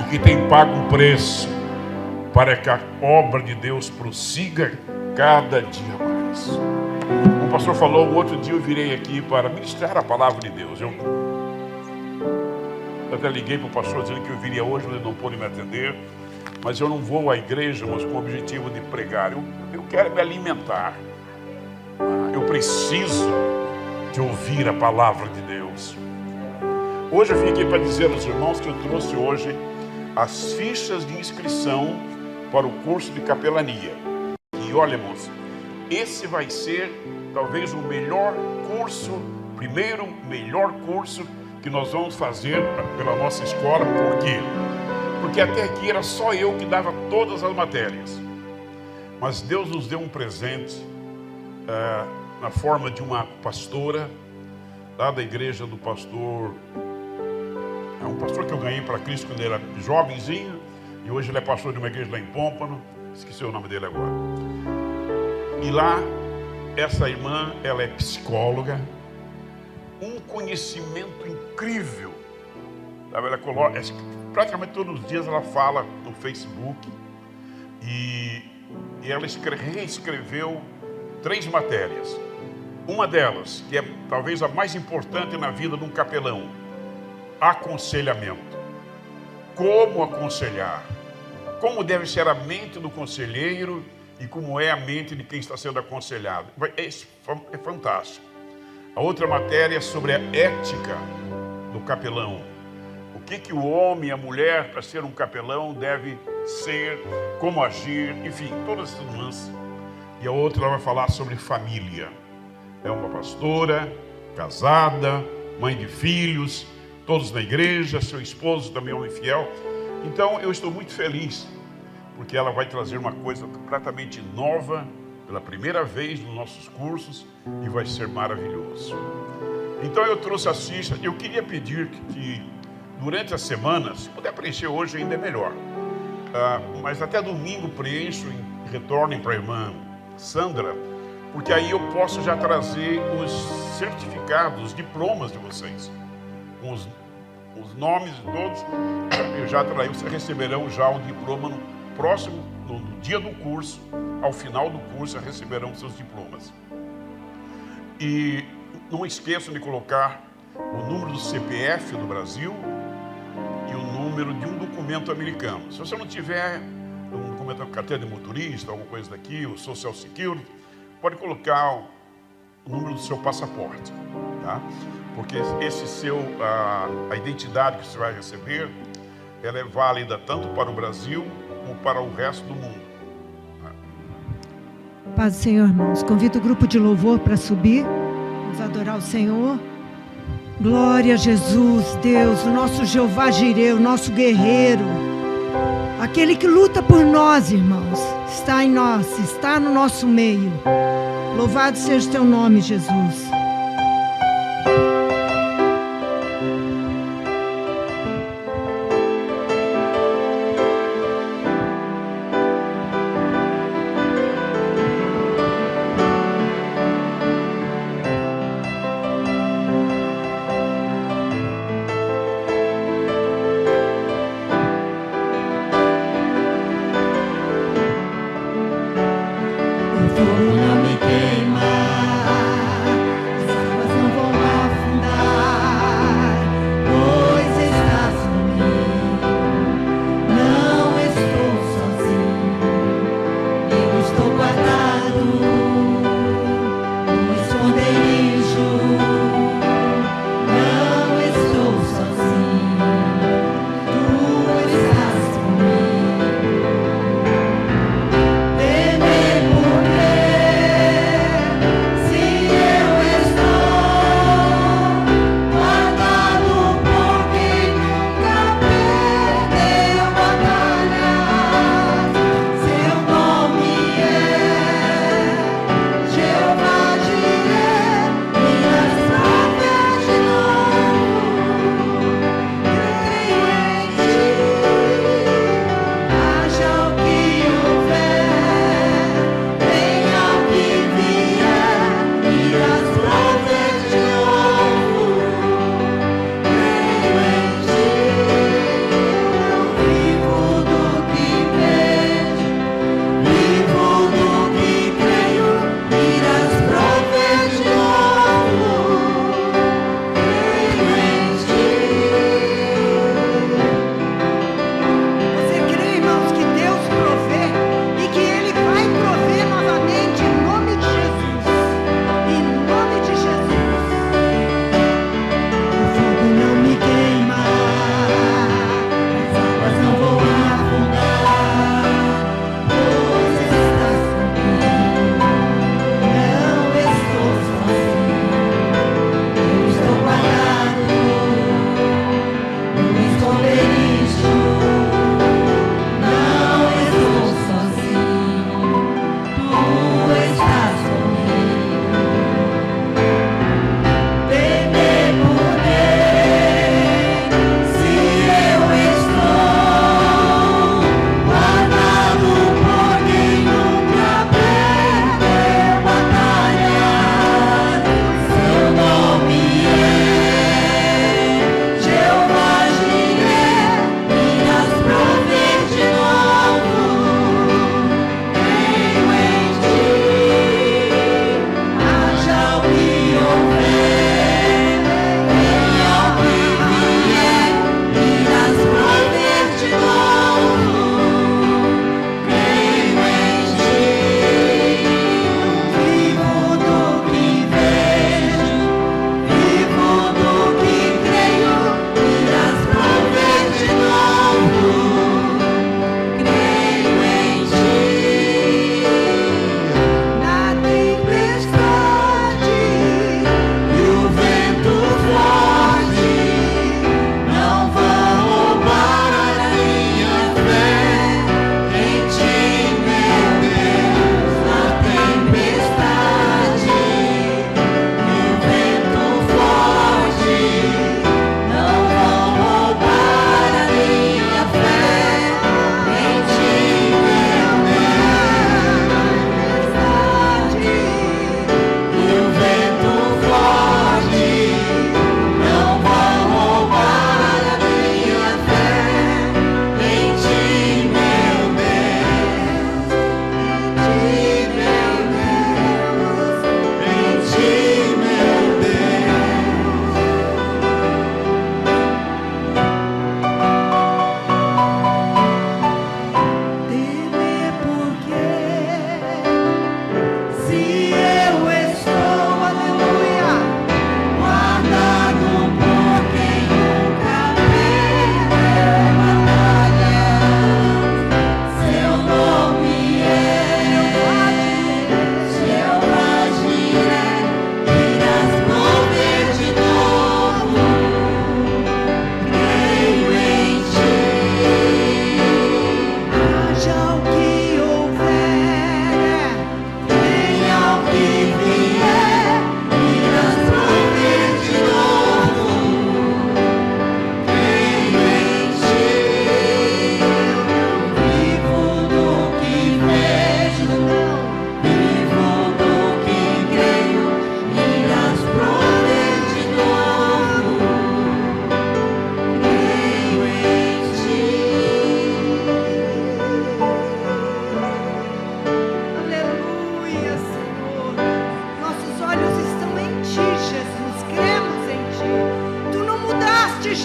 e que tem pago um preço para que a obra de Deus prossiga cada dia mais. O pastor falou, um outro dia eu virei aqui para ministrar a palavra de Deus. Eu até liguei para o pastor dizendo que eu viria hoje, mas ele não pôde me atender. Mas eu não vou à igreja, mas com o objetivo de pregar. Eu quero me alimentar. Eu preciso de ouvir a palavra de Deus. Hoje eu vim aqui para dizer aos irmãos que eu trouxe hoje as fichas de inscrição para o curso de capelania. E olha, irmãos, esse vai ser talvez o melhor curso, primeiro melhor curso que nós vamos fazer pela nossa escola. Por quê? Porque até aqui era só eu que dava todas as matérias. Mas Deus nos deu um presente na forma de uma pastora lá da igreja do pastor. É um pastor que eu ganhei para Cristo quando ele era jovenzinho. E hoje ele é pastor de uma igreja lá em Pômpano. Esqueci o nome dele agora. E lá, essa irmã, ela é psicóloga. um conhecimento incrível. Sabe, ela coloca, praticamente todos os dias ela fala no Facebook e ela reescreveu 3 matérias. Uma delas, que é talvez a mais importante na vida de um capelão, aconselhamento. Como aconselhar? Como deve ser a mente do conselheiro e como é a mente de quem está sendo aconselhado. É fantástico. A outra matéria é sobre a ética do capelão. O que o homem e a mulher, para ser um capelão, deve ser, como agir, enfim, todas essas nuances. E a outra ela vai falar sobre família. É uma pastora, casada, mãe de filhos, todos na igreja, seu esposo também é um fiel. Então eu estou muito feliz, porque ela vai trazer uma coisa completamente nova, pela primeira vez nos nossos cursos, e vai ser maravilhoso. Então eu trouxe a ficha. Eu queria pedir que durante a semana, se puder preencher hoje ainda é melhor, mas até domingo preencho e retornem para a irmã Sandra, porque aí eu posso já trazer os certificados, os diplomas de vocês, com os nomes de todos. Eu já traí, vocês receberão já o diploma no próximo, no dia do curso, ao final do curso, receberão seus diplomas. E não esqueçam de colocar o número do CPF do Brasil e o número de um documento americano. Se você não tiver um documento, carteira de motorista, alguma coisa daqui, o Social Security, pode colocar o número do seu passaporte, tá? Porque a identidade que você vai receber, ela é válida tanto para o Brasil como para o resto do mundo. Paz do Senhor, irmãos. Convido o grupo de louvor para subir. Vamos adorar o Senhor. Glória a Jesus, Deus, o nosso Jeová Jireh, o nosso guerreiro. Aquele que luta por nós, irmãos. Está em nós, está no nosso meio. Louvado seja o teu nome, Jesus.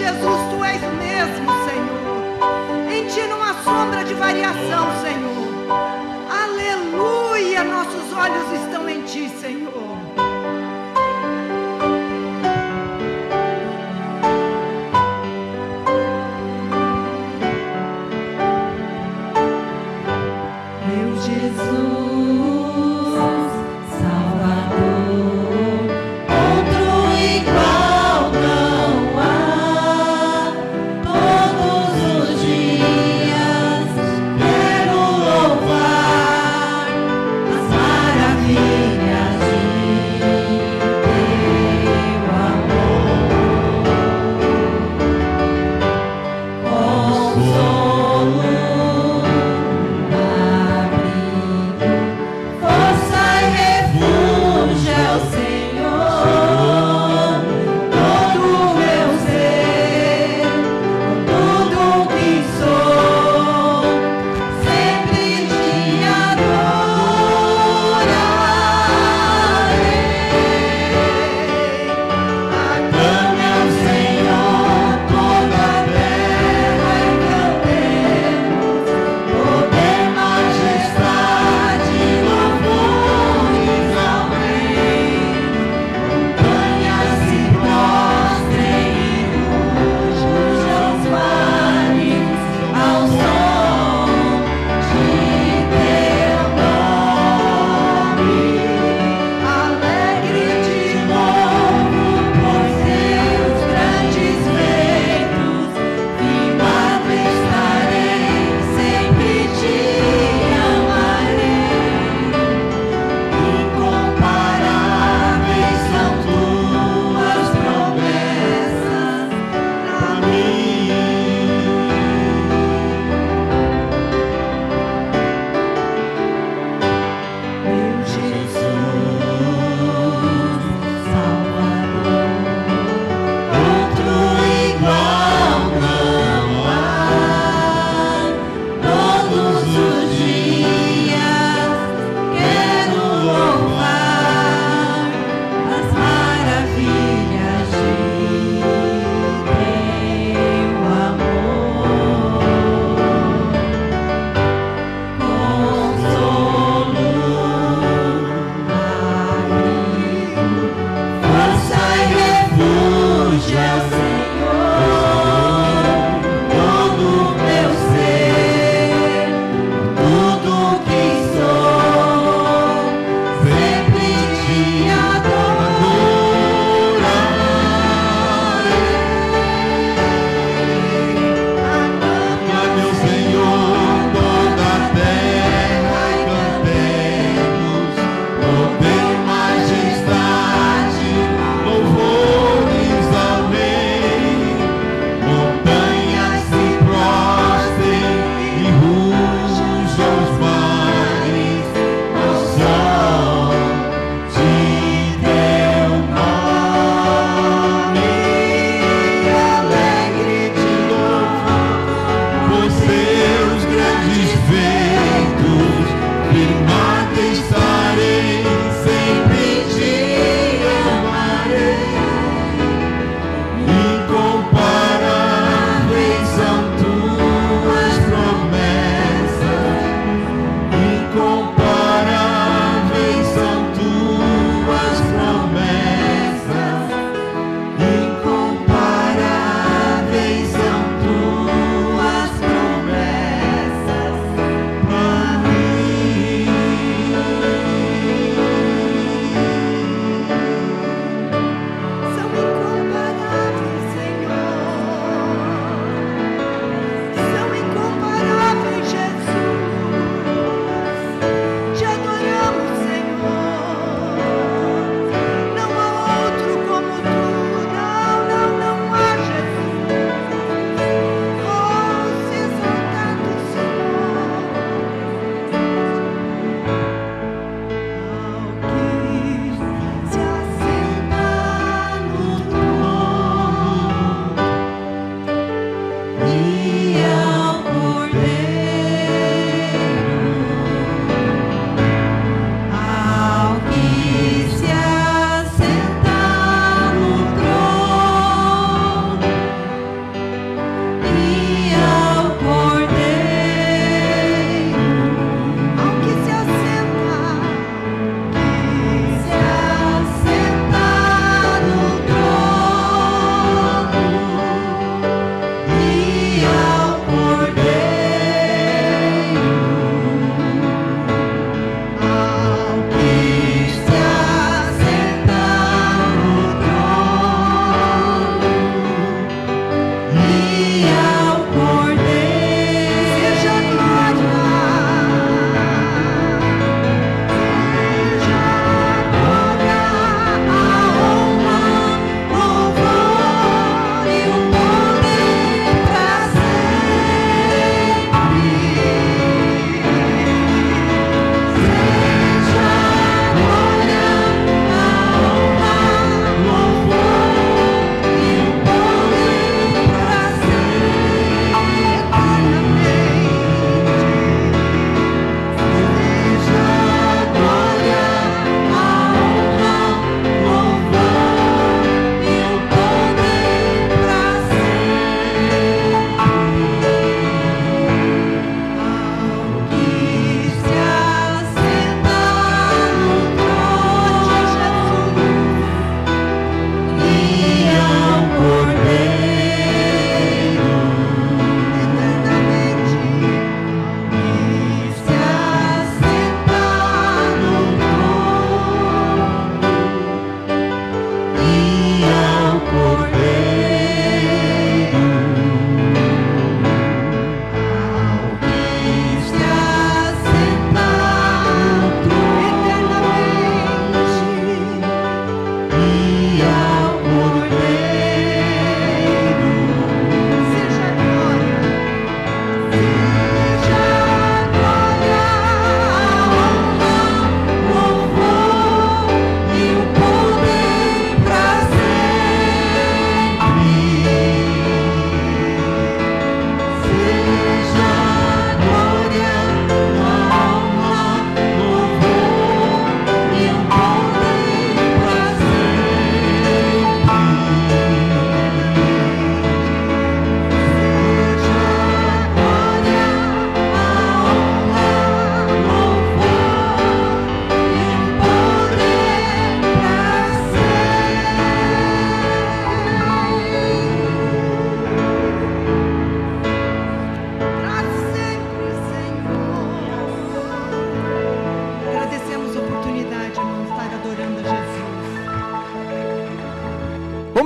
Jesus, Tu és o mesmo, Senhor. Em Ti não há sombra de variação, Senhor. Aleluia, nossos olhos estão em Ti, Senhor. Maravilhas de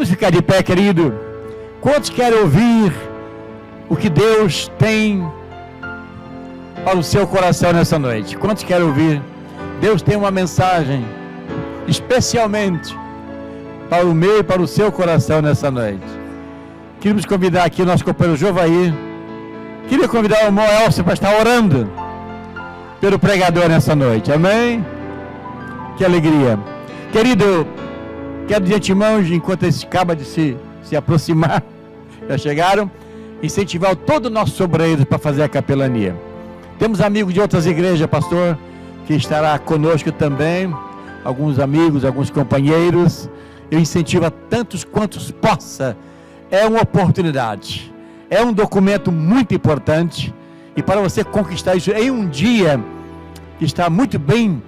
Vamos ficar de pé, querido. Quantos querem ouvir o que Deus tem para o seu coração nessa noite? Quantos querem ouvir? Deus tem uma mensagem especialmente para o meu e para o seu coração nessa noite. Queríamos convidar aqui o nosso companheiro Jovair. Queria convidar o irmão Elcio para estar orando pelo pregador nessa noite. Amém? Que alegria. Querido, quero de antemão, enquanto esse acaba de se aproximar, já chegaram, incentivar todo o nosso obreiro para fazer a capelania. Temos amigos de outras igrejas, pastor, que estará conosco também, alguns amigos, alguns companheiros. Eu incentivo a tantos quantos possa. É uma oportunidade, é um documento muito importante, e para você conquistar isso em um dia que está muito bem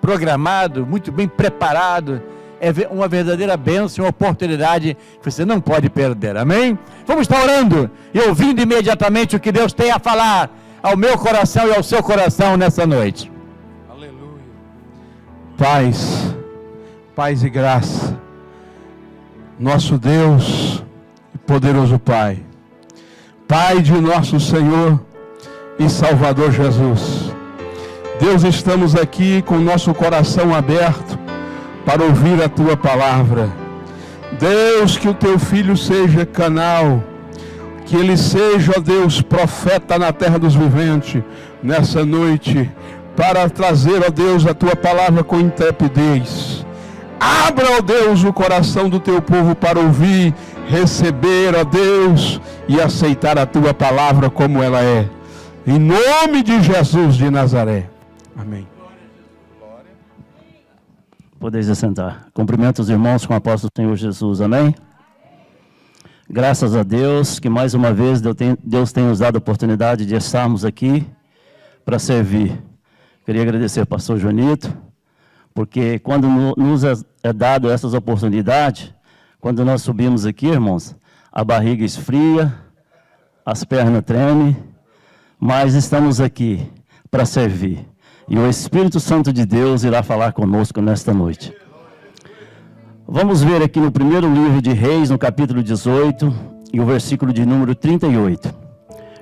programado, muito bem preparado, é uma verdadeira bênção, uma oportunidade que você não pode perder, amém? Vamos estar orando e ouvindo imediatamente o que Deus tem a falar ao meu coração e ao seu coração nessa noite. Aleluia. Paz e graça. Nosso Deus, poderoso Pai, Pai de nosso Senhor e Salvador Jesus. Deus, estamos aqui com o nosso coração aberto para ouvir a Tua palavra. Deus, que o Teu Filho seja canal, que Ele seja, ó Deus, profeta na terra dos viventes, nessa noite, para trazer, ó Deus, a Tua palavra com intrepidez. Abra, ó Deus, o coração do Teu povo para ouvir, receber, ó Deus, e aceitar a Tua palavra como ela é. Em nome de Jesus de Nazaré. Amém. Podeis assentar. Cumprimento os irmãos com o apóstolo Senhor Jesus. Amém? Graças a Deus que mais uma vez Deus tem nos dado a oportunidade de estarmos aqui para servir. Queria agradecer ao pastor Joanito, porque quando nos é dado essas oportunidades, quando nós subimos aqui, irmãos, a barriga esfria, as pernas tremem, mas estamos aqui para servir. E o Espírito Santo de Deus irá falar conosco nesta noite. Vamos ver aqui no primeiro livro de Reis, no capítulo 18, e o versículo de número 38.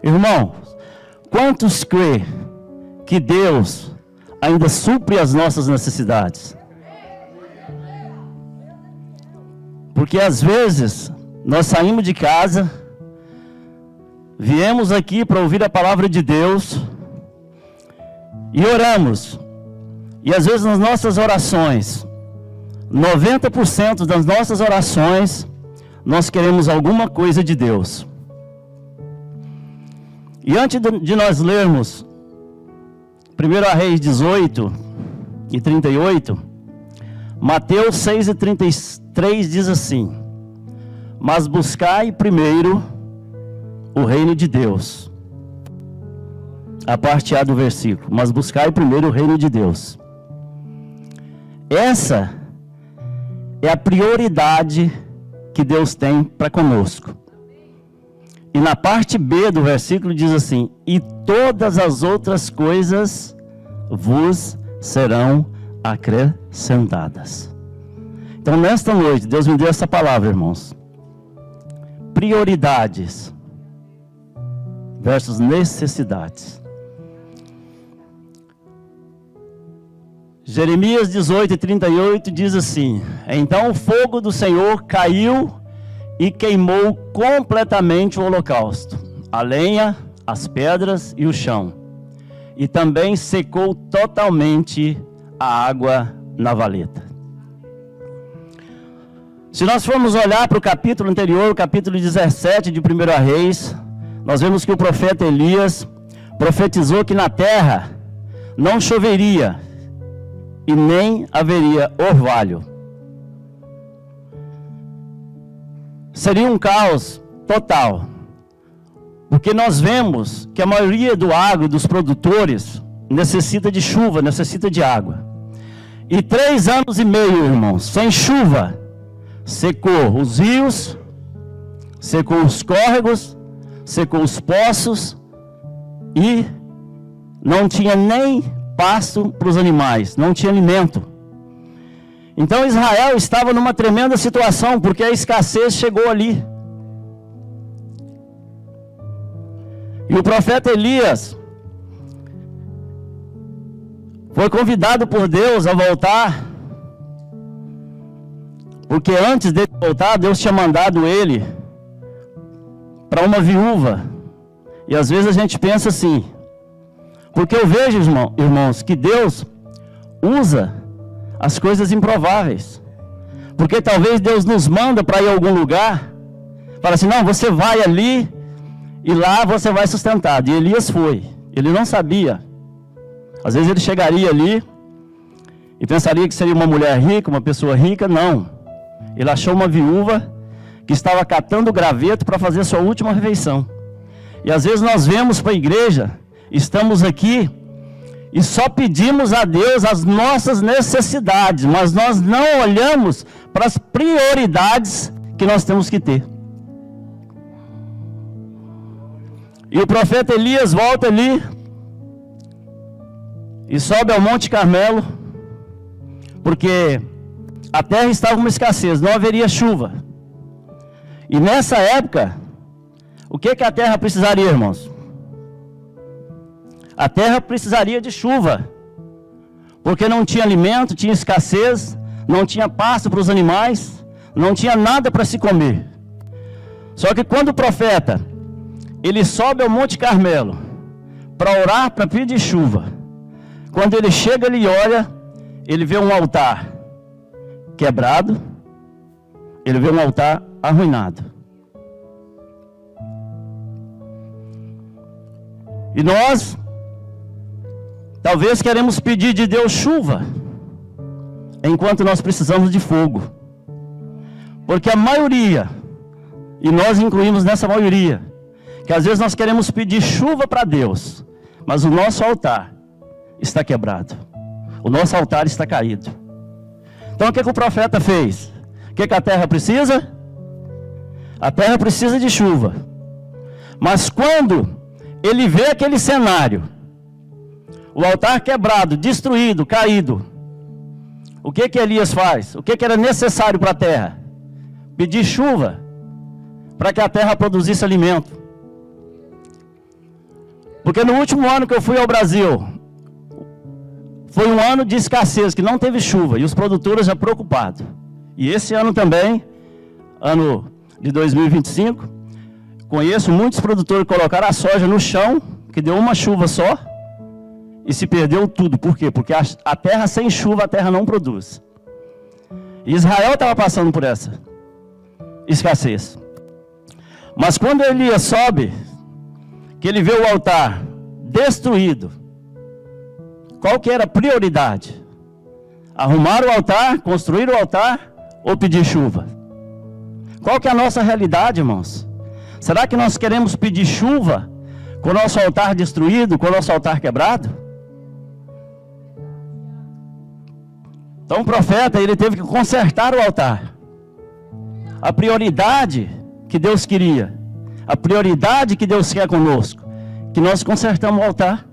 Irmãos, quantos crê que Deus ainda supre as nossas necessidades? Porque às vezes nós saímos de casa, viemos aqui para ouvir a palavra de Deus e oramos. E às vezes nas nossas orações, 90% das nossas orações, nós queremos alguma coisa de Deus. E antes de nós lermos 1 Reis 18 e 38, Mateus 6 e 33 diz assim: mas buscai primeiro o reino de Deus. A parte A do versículo: mas buscai primeiro o reino de Deus. Essa é a prioridade que Deus tem para conosco. E na parte B do versículo diz assim: e todas as outras coisas vos serão acrescentadas. Então nesta noite Deus me deu essa palavra, irmãos. Prioridades versus necessidades. Jeremias 18 e 38 diz assim: então o fogo do Senhor caiu e queimou completamente o holocausto, a lenha, as pedras e o chão, e também secou totalmente a água na valeta. Se nós formos olhar para o capítulo anterior, o capítulo 17 de 1 Reis, nós vemos que o profeta Elias profetizou que na terra não choveria e nem haveria orvalho. Seria um caos total, porque nós vemos que a maioria do agro, dos produtores, necessita de chuva, necessita de água. E 3 anos e meio, irmãos, sem chuva, secou os rios, secou os córregos, secou os poços, e não tinha nem pasto para os animais, não tinha alimento. Então Israel estava numa tremenda situação, porque a escassez chegou ali. E o profeta Elias foi convidado por Deus a voltar, porque antes dele voltar, Deus tinha mandado ele para uma viúva. E às vezes a gente pensa assim, porque eu vejo, irmãos, que Deus usa as coisas improváveis. Porque talvez Deus nos manda para ir a algum lugar, fala assim, não, você vai ali e lá você vai sustentado. E Elias foi, ele não sabia. Às vezes ele chegaria ali e pensaria que seria uma mulher rica, uma pessoa rica, não. Ele achou uma viúva que estava catando graveto para fazer a sua última refeição. E às vezes nós vemos para a igreja, estamos aqui e só pedimos a Deus as nossas necessidades, mas nós não olhamos para as prioridades que nós temos que ter. E o profeta Elias volta ali e sobe ao Monte Carmelo, porque a terra estava uma escassez, não haveria chuva. E nessa época, o que a terra precisaria, irmãos? A terra precisaria de chuva, porque não tinha alimento, tinha escassez, não tinha pasto para os animais, não tinha nada para se comer. Só que quando o profeta, ele sobe ao Monte Carmelo, para orar, para pedir chuva, quando ele chega, ele olha, ele vê um altar quebrado, ele vê um altar arruinado. E nós, talvez queremos pedir de Deus chuva, enquanto nós precisamos de fogo. Porque a maioria, e nós incluímos nessa maioria, que às vezes nós queremos pedir chuva para Deus, mas o nosso altar está quebrado. O nosso altar está caído. Então o que o profeta fez? O que a terra precisa? A terra precisa de chuva. Mas quando ele vê aquele cenário, o altar quebrado, destruído, caído, o que Elias faz? O que era necessário para a terra? Pedir chuva, para que a terra produzisse alimento. Porque no último ano que eu fui ao Brasil, foi um ano de escassez, que não teve chuva, e os produtores já preocupados. E esse ano também, ano de 2025, conheço muitos produtores que colocaram a soja no chão, que deu uma chuva só, e se perdeu tudo. Por quê? Porque a terra sem chuva, a terra não produz. E Israel estava passando por essa escassez. Mas quando Elias sobe, que ele vê o altar destruído, qual que era a prioridade? Arrumar o altar, construir o altar ou pedir chuva? Qual que é a nossa realidade, irmãos? Será que nós queremos pedir chuva com o nosso altar destruído, com o nosso altar quebrado? Então o profeta, ele teve que consertar o altar. A prioridade que Deus queria, a prioridade que Deus quer conosco, que nós consertamos o altar.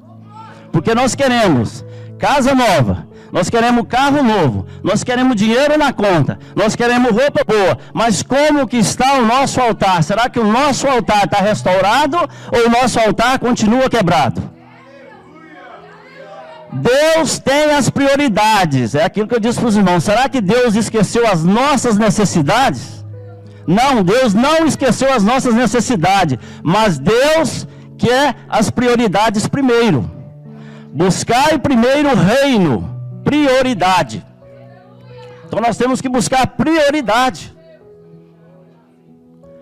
Porque nós queremos casa nova, nós queremos carro novo, nós queremos dinheiro na conta, nós queremos roupa boa, mas como que está o nosso altar? Será que o nosso altar está restaurado ou o nosso altar continua quebrado? Deus tem as prioridades, é aquilo que eu disse para os irmãos. Será que Deus esqueceu as nossas necessidades? Não, Deus não esqueceu as nossas necessidades, mas Deus quer as prioridades primeiro. Buscai primeiro o reino, prioridade. Então nós temos que buscar prioridade.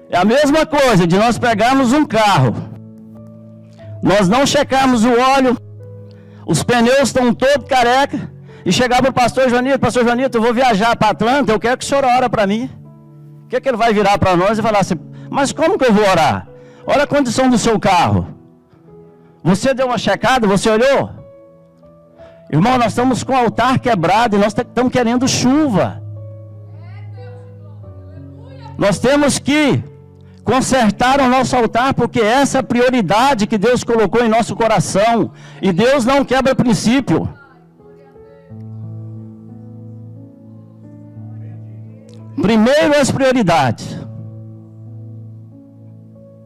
É a mesma coisa de nós pegarmos um carro, nós não checarmos o óleo, os pneus estão todos careca, e chegar para o pastor Joanito, eu vou viajar para Atlanta, eu quero que o senhor ore para mim. O que ele vai virar para nós e falar assim, mas como que eu vou orar? Olha a condição do seu carro. Você deu uma checada, você olhou? Irmão, nós estamos com o altar quebrado e nós estamos querendo chuva. Nós temos que consertar o nosso altar, porque essa é a prioridade que Deus colocou em nosso coração. E Deus não quebra princípio. Primeiro as prioridades.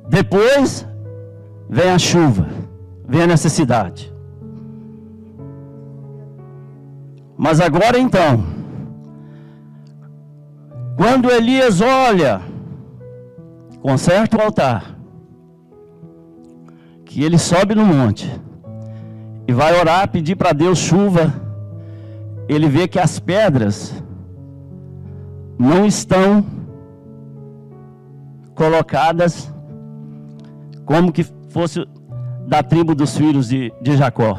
Depois vem a chuva, vem a necessidade. Mas agora então, quando Elias olha, conserta o altar, que ele sobe no monte e vai orar, pedir para Deus chuva, ele vê que as pedras não estão colocadas como que fosse da tribo dos filhos de Jacó.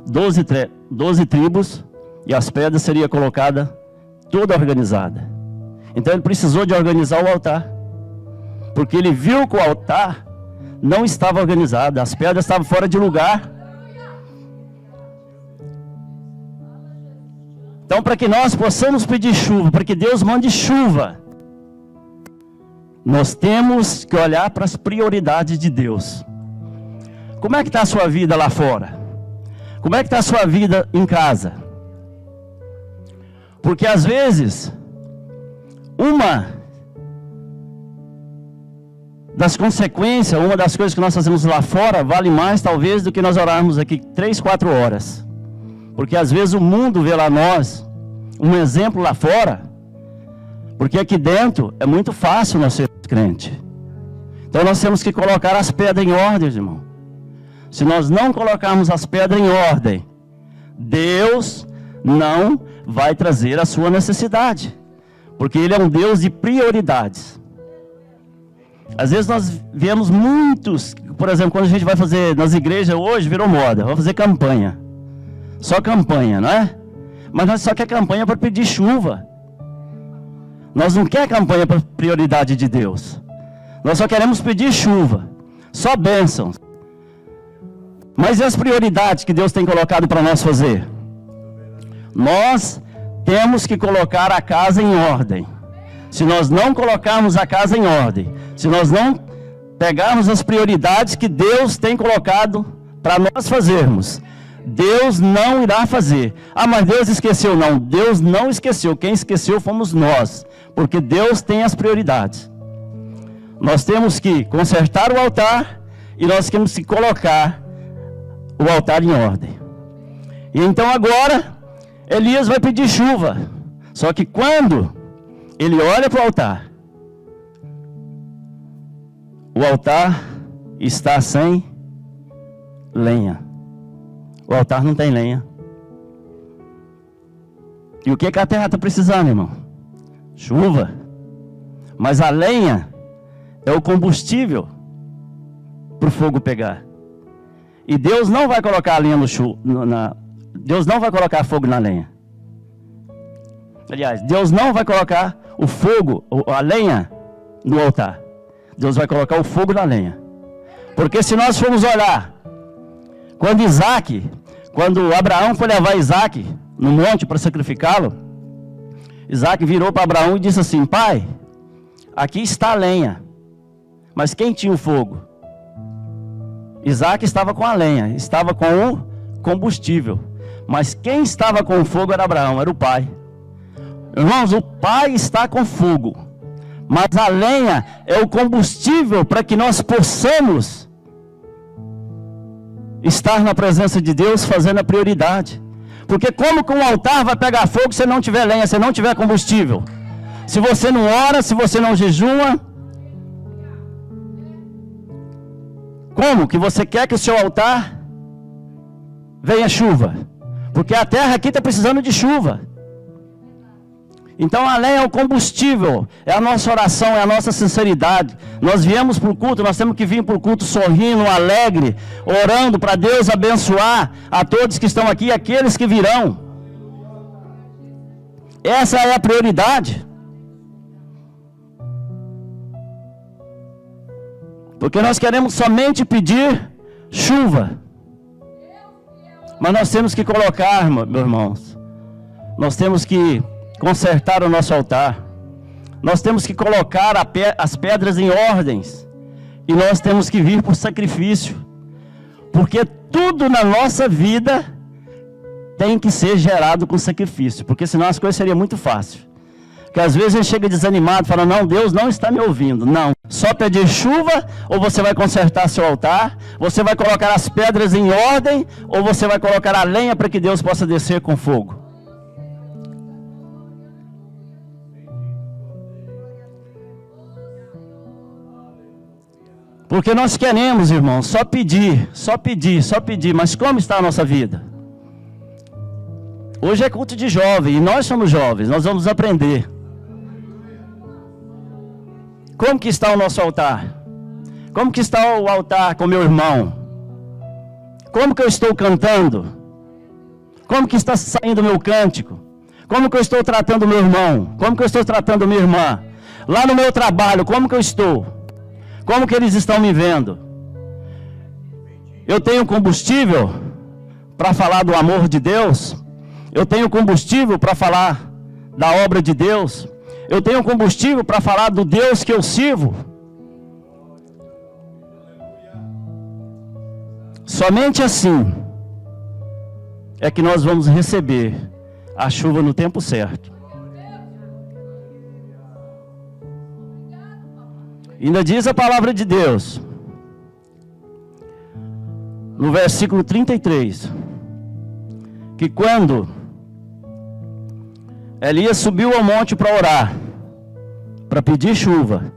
12 tribos, e as pedras seriam colocadas toda organizada. Então ele precisou de organizar o altar, porque ele viu que o altar não estava organizado, as pedras estavam fora de lugar. Então, para que nós possamos pedir chuva, para que Deus mande chuva, nós temos que olhar para as prioridades de Deus. Como é que está a sua vida lá fora? Como é que está a sua vida em casa? Porque às vezes, uma das consequências, uma das coisas que nós fazemos lá fora, vale mais talvez do que nós orarmos aqui 3, 4 horas. Porque às vezes o mundo vê lá nós, um exemplo lá fora, porque aqui dentro é muito fácil nós sermos crentes. Então nós temos que colocar as pedras em ordem, irmão. Se nós não colocarmos as pedras em ordem, Deus não vai trazer a sua necessidade, porque Ele é um Deus de prioridades. Às vezes nós vemos muitos, por exemplo, quando a gente vai fazer nas igrejas hoje, virou moda, vai fazer campanha. Só campanha, não é? Mas nós só quer campanha para pedir chuva. Nós não quer campanha para prioridade de Deus. Nós só queremos pedir chuva, só bênçãos. Mas e as prioridades que Deus tem colocado para nós fazer? Nós temos que colocar a casa em ordem. Se nós não colocarmos a casa em ordem, se nós não pegarmos as prioridades que Deus tem colocado para nós fazermos, Deus não irá fazer. Ah, mas Deus esqueceu. Não, Deus não esqueceu. Quem esqueceu fomos nós, porque Deus tem as prioridades. Nós temos que consertar o altar e nós temos que colocar o altar em ordem. E então agora Elias vai pedir chuva. Só que quando ele olha para o altar está sem lenha. O altar não tem lenha. E o que a terra está precisando, irmão? Chuva. Mas a lenha é o combustível para o fogo pegar. E Deus não vai colocar a lenha Deus não vai colocar fogo na lenha. Aliás, Deus não vai colocar o fogo, a lenha, no altar. Deus vai colocar o fogo na lenha. Porque se nós formos olhar, quando Abraão foi levar Isaac no monte para sacrificá-lo, Isaac virou para Abraão e disse assim: pai, aqui está a lenha, mas quem tinha o fogo? Isaac estava com a lenha, estava com o combustível, mas quem estava com o fogo era Abraão, era o pai. Irmãos, o pai está com fogo, mas a lenha é o combustível para que nós possamos estar na presença de Deus fazendo a prioridade. Porque como que um altar vai pegar fogo se não tiver lenha, se não tiver combustível? Se você não ora, se você não jejua, como que você quer que o seu altar venha chuva? Porque a terra aqui está precisando de chuva. Então a lenha é o combustível, é a nossa oração, é a nossa sinceridade. Nós viemos para o culto, nós temos que vir para o culto sorrindo, alegre, orando para Deus abençoar a todos que estão aqui e aqueles que virão. Essa é a prioridade. Porque nós queremos somente pedir chuva. Mas nós temos que colocar, meus irmãos, nós temos que consertar o nosso altar. Nós temos que colocar as pedras em ordens. E nós temos que vir por sacrifício. Porque tudo na nossa vida tem que ser gerado com sacrifício. Porque senão as coisas seriam muito fáceis. Porque às vezes a gente chega desanimado, fala, não, Deus não está me ouvindo. Não, só pedir chuva, ou você vai consertar seu altar, você vai colocar as pedras em ordem, ou você vai colocar a lenha para que Deus possa descer com fogo. Porque nós queremos, irmãos, só pedir, mas como está a nossa vida? Hoje é culto de jovem, e nós somos jovens, nós vamos aprender. Como que está o nosso altar? Como que está o altar com meu irmão? Como que eu estou cantando? Como que está saindo o meu cântico? Como que eu estou tratando meu irmão? Como que eu estou tratando minha irmã? Lá no meu trabalho, como que eu estou? Como que eles estão me vendo? Eu tenho combustível para falar do amor de Deus? Eu tenho combustível para falar da obra de Deus? Eu tenho combustível para falar do Deus que eu sirvo? Somente assim é que nós vamos receber a chuva no tempo certo. Ainda diz a palavra de Deus, no versículo 33, que quando Elias subiu ao monte para orar, para pedir chuva,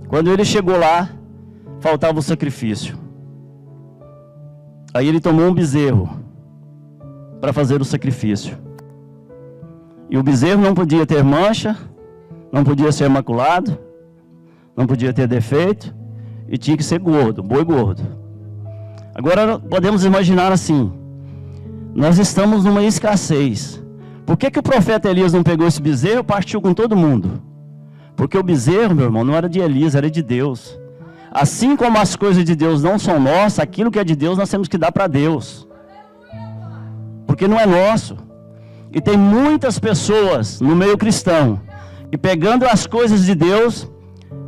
quando ele chegou lá, faltava o sacrifício. Aí ele tomou um bezerro para fazer o sacrifício. E o bezerro não podia ter mancha, não podia ser maculado, não podia ter defeito, e tinha que ser gordo, boi gordo. Agora podemos imaginar assim, nós estamos numa escassez. Por que o profeta Elias não pegou esse bezerro e partiu com todo mundo? Porque o bezerro, meu irmão, não era de Elias, era de Deus. Assim como as coisas de Deus não são nossas, aquilo que é de Deus nós temos que dar para Deus. Porque não é nosso. E tem muitas pessoas no meio cristão que pegando as coisas de Deus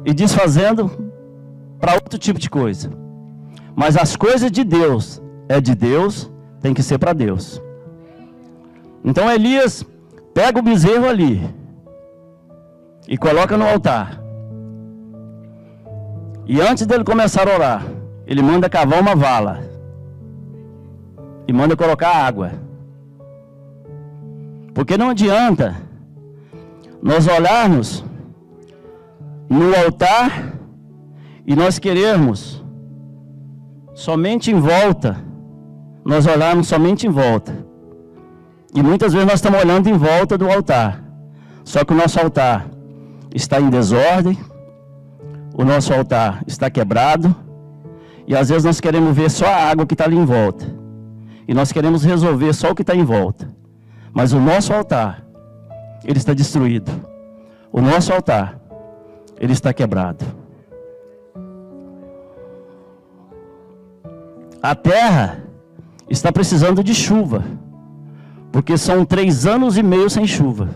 e desfazendo para outro tipo de coisa. Mas as coisas de Deus, é de Deus, tem que ser para Deus. Então Elias pega o bezerro ali e coloca no altar. E antes dele começar a orar, ele manda cavar uma vala e manda colocar água. Porque não adianta nós olharmos no altar e nós querermos somente em volta, nós olharmos somente em volta. E muitas vezes nós estamos olhando em volta do altar. Só que o nosso altar está em desordem, o nosso altar está quebrado, e às vezes nós queremos ver só a água que está ali em volta. E nós queremos resolver só o que está em volta. Mas o nosso altar, ele está destruído. O nosso altar, ele está quebrado. A terra está precisando de chuva, porque são 3 anos e meio sem chuva.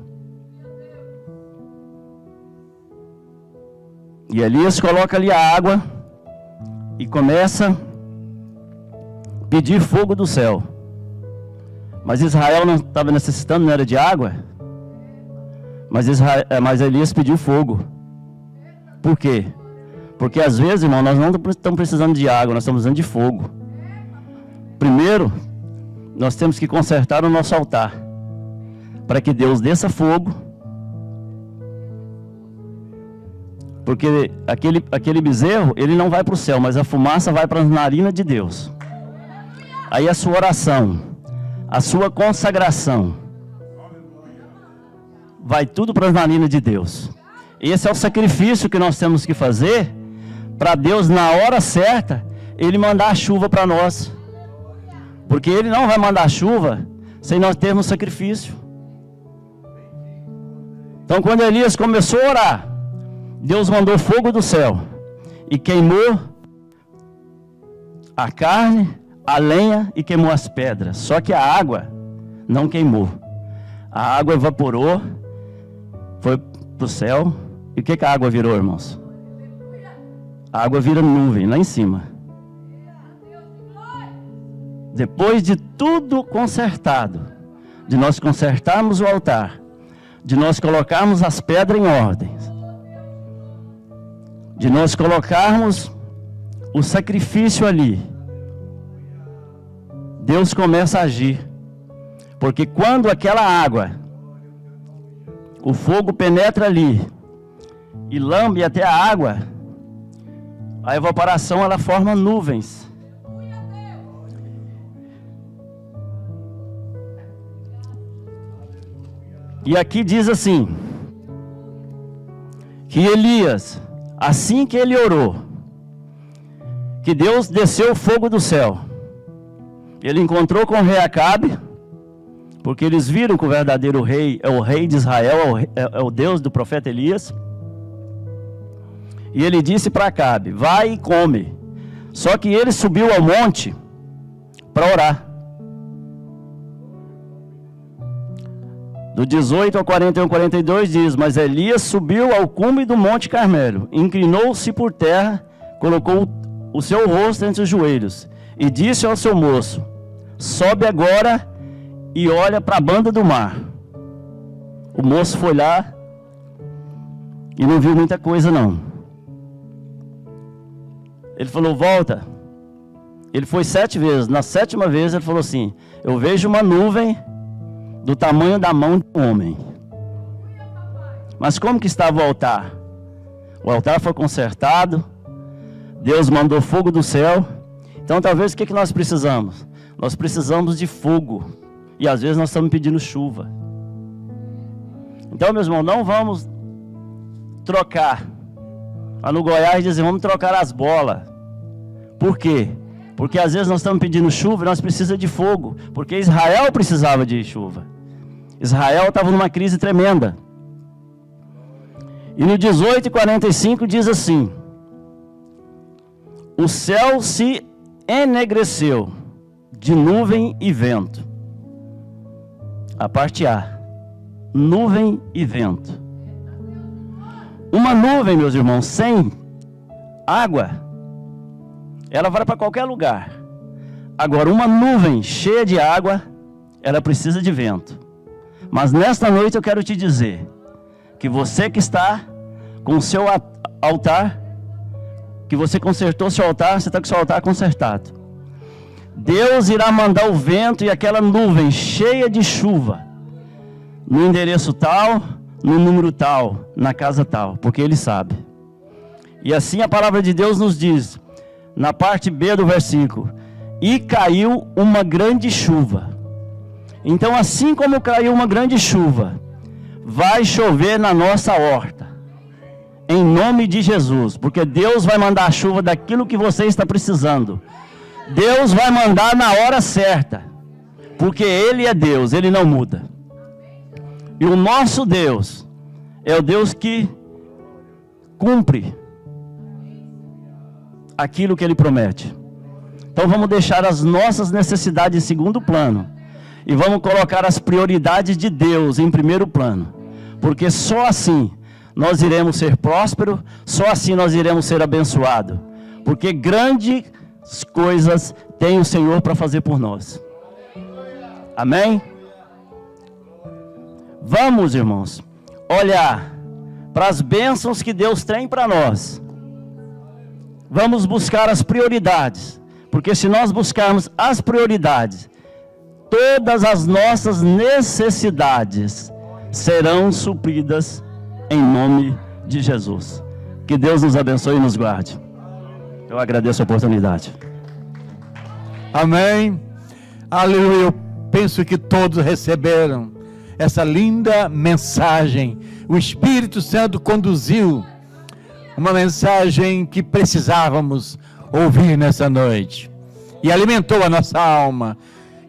E Elias coloca ali a água e começa a pedir fogo do céu. Mas Israel não estava necessitando, não era de água? Mas Elias pediu fogo. Por quê? Porque às vezes, irmão, nós não estamos precisando de água, nós estamos precisando de fogo. Primeiro, nós temos que consertar o nosso altar, para que Deus desça fogo. Porque aquele bezerro, ele não vai para o céu, mas a fumaça vai para as narinas de Deus. Aí a sua oração, a sua consagração, vai tudo para as narinas de Deus. Esse é o sacrifício que nós temos que fazer, para Deus, na hora certa, Ele mandar a chuva para nós. Porque Ele não vai mandar chuva sem nós termos sacrifício. Então quando Elias começou a orar, Deus mandou fogo do céu e queimou a carne, a lenha e queimou as pedras. Só que a água não queimou. A água evaporou, foi para o céu. E o que a água virou, irmãos? A água vira nuvem lá em cima. Depois de tudo consertado, de nós consertarmos o altar, de nós colocarmos as pedras em ordem, de nós colocarmos o sacrifício ali, Deus começa a agir. Porque quando aquela água, o fogo penetra ali e lambe até a água, a evaporação ela forma nuvens. E aqui diz assim, que Elias, assim que ele orou, que Deus desceu o fogo do céu, ele encontrou com o rei Acabe, porque eles viram que o verdadeiro rei é o rei de Israel, é o Deus do profeta Elias. E ele disse para Acabe, vai e come. Só que ele subiu ao monte para orar. Do 18 ao 41, 42 diz, mas Elias subiu ao cume do monte Carmelo, inclinou-se por terra, colocou o seu rosto entre os joelhos e disse ao seu moço, sobe agora e olha para a banda do mar. O moço foi lá e não viu muita coisa não. Ele falou, volta. Ele foi 7 vezes, na 7ª vez ele falou assim, eu vejo uma nuvem do tamanho da mão de um homem. Mas como que estava o altar? O altar foi consertado, Deus mandou fogo do céu. Então talvez o que nós precisamos? Nós precisamos de fogo. E às vezes nós estamos pedindo chuva. Então, meus irmãos, não vamos trocar. Lá no Goiás dizem, vamos trocar as bolas. Por quê? Porque às vezes nós estamos pedindo chuva e nós precisamos de fogo. Porque Israel precisava de chuva. Israel estava numa crise tremenda. E no 18:45 diz assim, o céu se enegreceu de nuvem e vento. A parte A, nuvem e vento. Uma nuvem, meus irmãos, sem água, ela vai para qualquer lugar. Agora, uma nuvem cheia de água, ela precisa de vento. Mas nesta noite eu quero te dizer, que você que está com o seu altar, que você consertou seu altar, você está com seu altar consertado. Deus irá mandar o vento e aquela nuvem cheia de chuva, no endereço tal, no número tal, na casa tal, porque Ele sabe. E assim a palavra de Deus nos diz, na parte B do versículo, e caiu uma grande chuva. Então assim como caiu uma grande chuva, vai chover na nossa horta, em nome de Jesus, porque Deus vai mandar a chuva daquilo que você está precisando. Deus vai mandar na hora certa, porque Ele é Deus, Ele não muda. E o nosso Deus é o Deus que cumpre aquilo que Ele promete. Então vamos deixar as nossas necessidades em segundo plano e vamos colocar as prioridades de Deus em primeiro plano, porque só assim nós iremos ser prósperos, só assim nós iremos ser abençoados, porque grandes coisas tem o Senhor para fazer por nós. Amém? Vamos, irmãos, olhar para as bênçãos que Deus tem para nós. Vamos buscar as prioridades, porque se nós buscarmos as prioridades, todas as nossas necessidades serão supridas em nome de Jesus. Que Deus nos abençoe e nos guarde. Eu agradeço a oportunidade. Amém. Aleluia. Eu penso que todos receberam essa linda mensagem. O Espírito Santo conduziu uma mensagem que precisávamos ouvir nessa noite. E alimentou a nossa alma.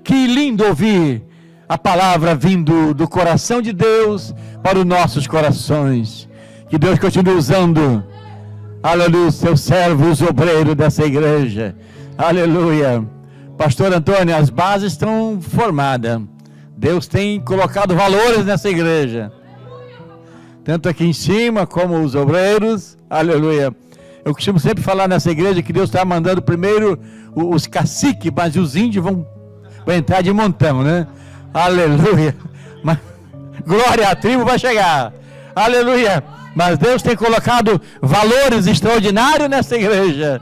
Que lindo ouvir a palavra vindo do coração de Deus para os nossos corações. Que Deus continue usando, aleluia, seus servos, obreiros dessa igreja. Aleluia. Pastor Antônio, as bases estão formadas. Deus tem colocado valores nessa igreja. Tanto aqui em cima como os obreiros. Aleluia. Eu costumo sempre falar nessa igreja que Deus está mandando primeiro os caciques, mas os índios vão entrar de montão, né? Aleluia. Mas Glória, a tribo vai chegar. Aleluia. Mas Deus tem colocado valores extraordinários nessa igreja.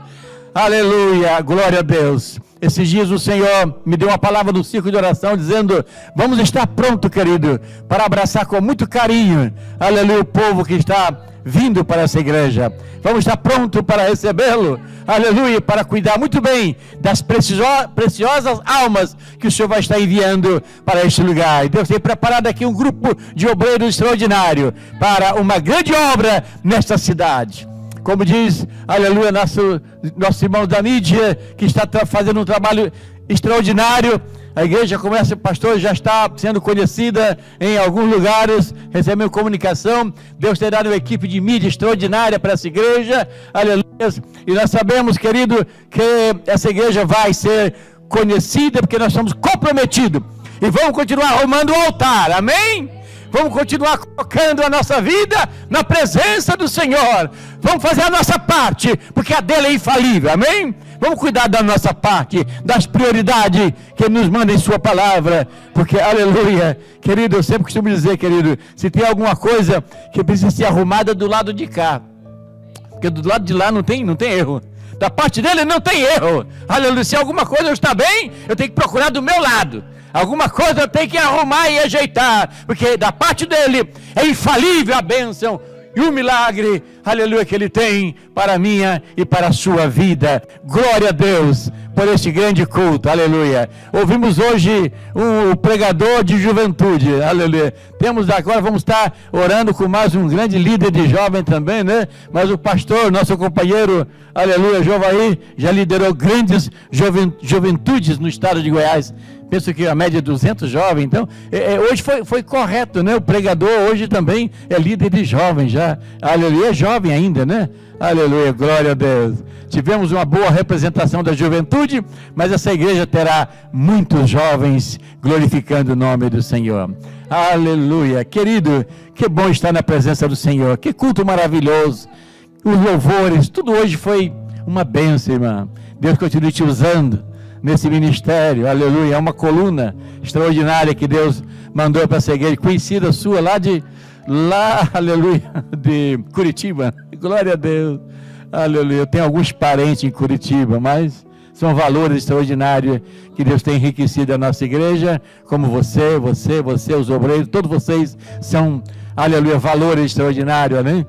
Aleluia, glória a Deus. Esses dias o Senhor me deu uma palavra no círculo de oração dizendo: vamos estar pronto, querido, para abraçar com muito carinho, aleluia, o povo que está vindo para essa igreja. Vamos estar pronto para recebê-lo, aleluia, para cuidar muito bem das preciosas almas que o Senhor vai estar enviando para este lugar. E Deus tem preparado aqui um grupo de obreiros extraordinário para uma grande obra nesta cidade. Como diz, aleluia, nosso irmão da mídia, que está fazendo um trabalho extraordinário. A igreja começa, pastor, já está sendo conhecida em alguns lugares, recebendo comunicação. Deus tem dado uma equipe de mídia extraordinária para essa igreja, aleluia. E nós sabemos, querido, que essa igreja vai ser conhecida, porque nós estamos comprometidos. E vamos continuar arrumando o altar, amém? Vamos continuar colocando a nossa vida na presença do Senhor. Vamos fazer a nossa parte, porque a dele é infalível, amém? Vamos cuidar da nossa parte, das prioridades que Ele nos manda em sua palavra, porque, aleluia, querido, eu sempre costumo dizer, querido, se tem alguma coisa que precisa ser arrumada do lado de cá, porque do lado de lá não tem erro. Da parte dele não tem erro, aleluia. Se alguma coisa não está bem, eu tenho que procurar do meu lado. Alguma coisa eu tenho que arrumar e ajeitar, porque da parte dele é infalível a bênção e o milagre, aleluia, que Ele tem para a minha e para a sua vida. Glória a Deus por este grande culto, aleluia. Ouvimos hoje um pregador de juventude, aleluia. Agora vamos estar orando com mais um grande líder de jovem também, né? Mas o pastor, nosso companheiro, aleluia, Jovaí, já liderou grandes juventudes no estado de Goiás. Penso que a média é 200 jovens, então, hoje foi correto, né? O pregador hoje também é líder de jovens já, aleluia, é jovem ainda, né? Aleluia, glória a Deus. Tivemos uma boa representação da juventude, mas essa igreja terá muitos jovens glorificando o nome do Senhor. Aleluia, querido, que bom estar na presença do Senhor, que culto maravilhoso, os louvores, tudo hoje foi uma bênção, irmã. Deus continue te usando nesse ministério, aleluia. É uma coluna extraordinária que Deus mandou para essa igreja, conhecida sua aleluia, de Curitiba. Glória a Deus, aleluia. Eu tenho alguns parentes em Curitiba, mas são valores extraordinários que Deus tem enriquecido a nossa igreja, como você, os obreiros, todos vocês são, aleluia, valores extraordinários, né?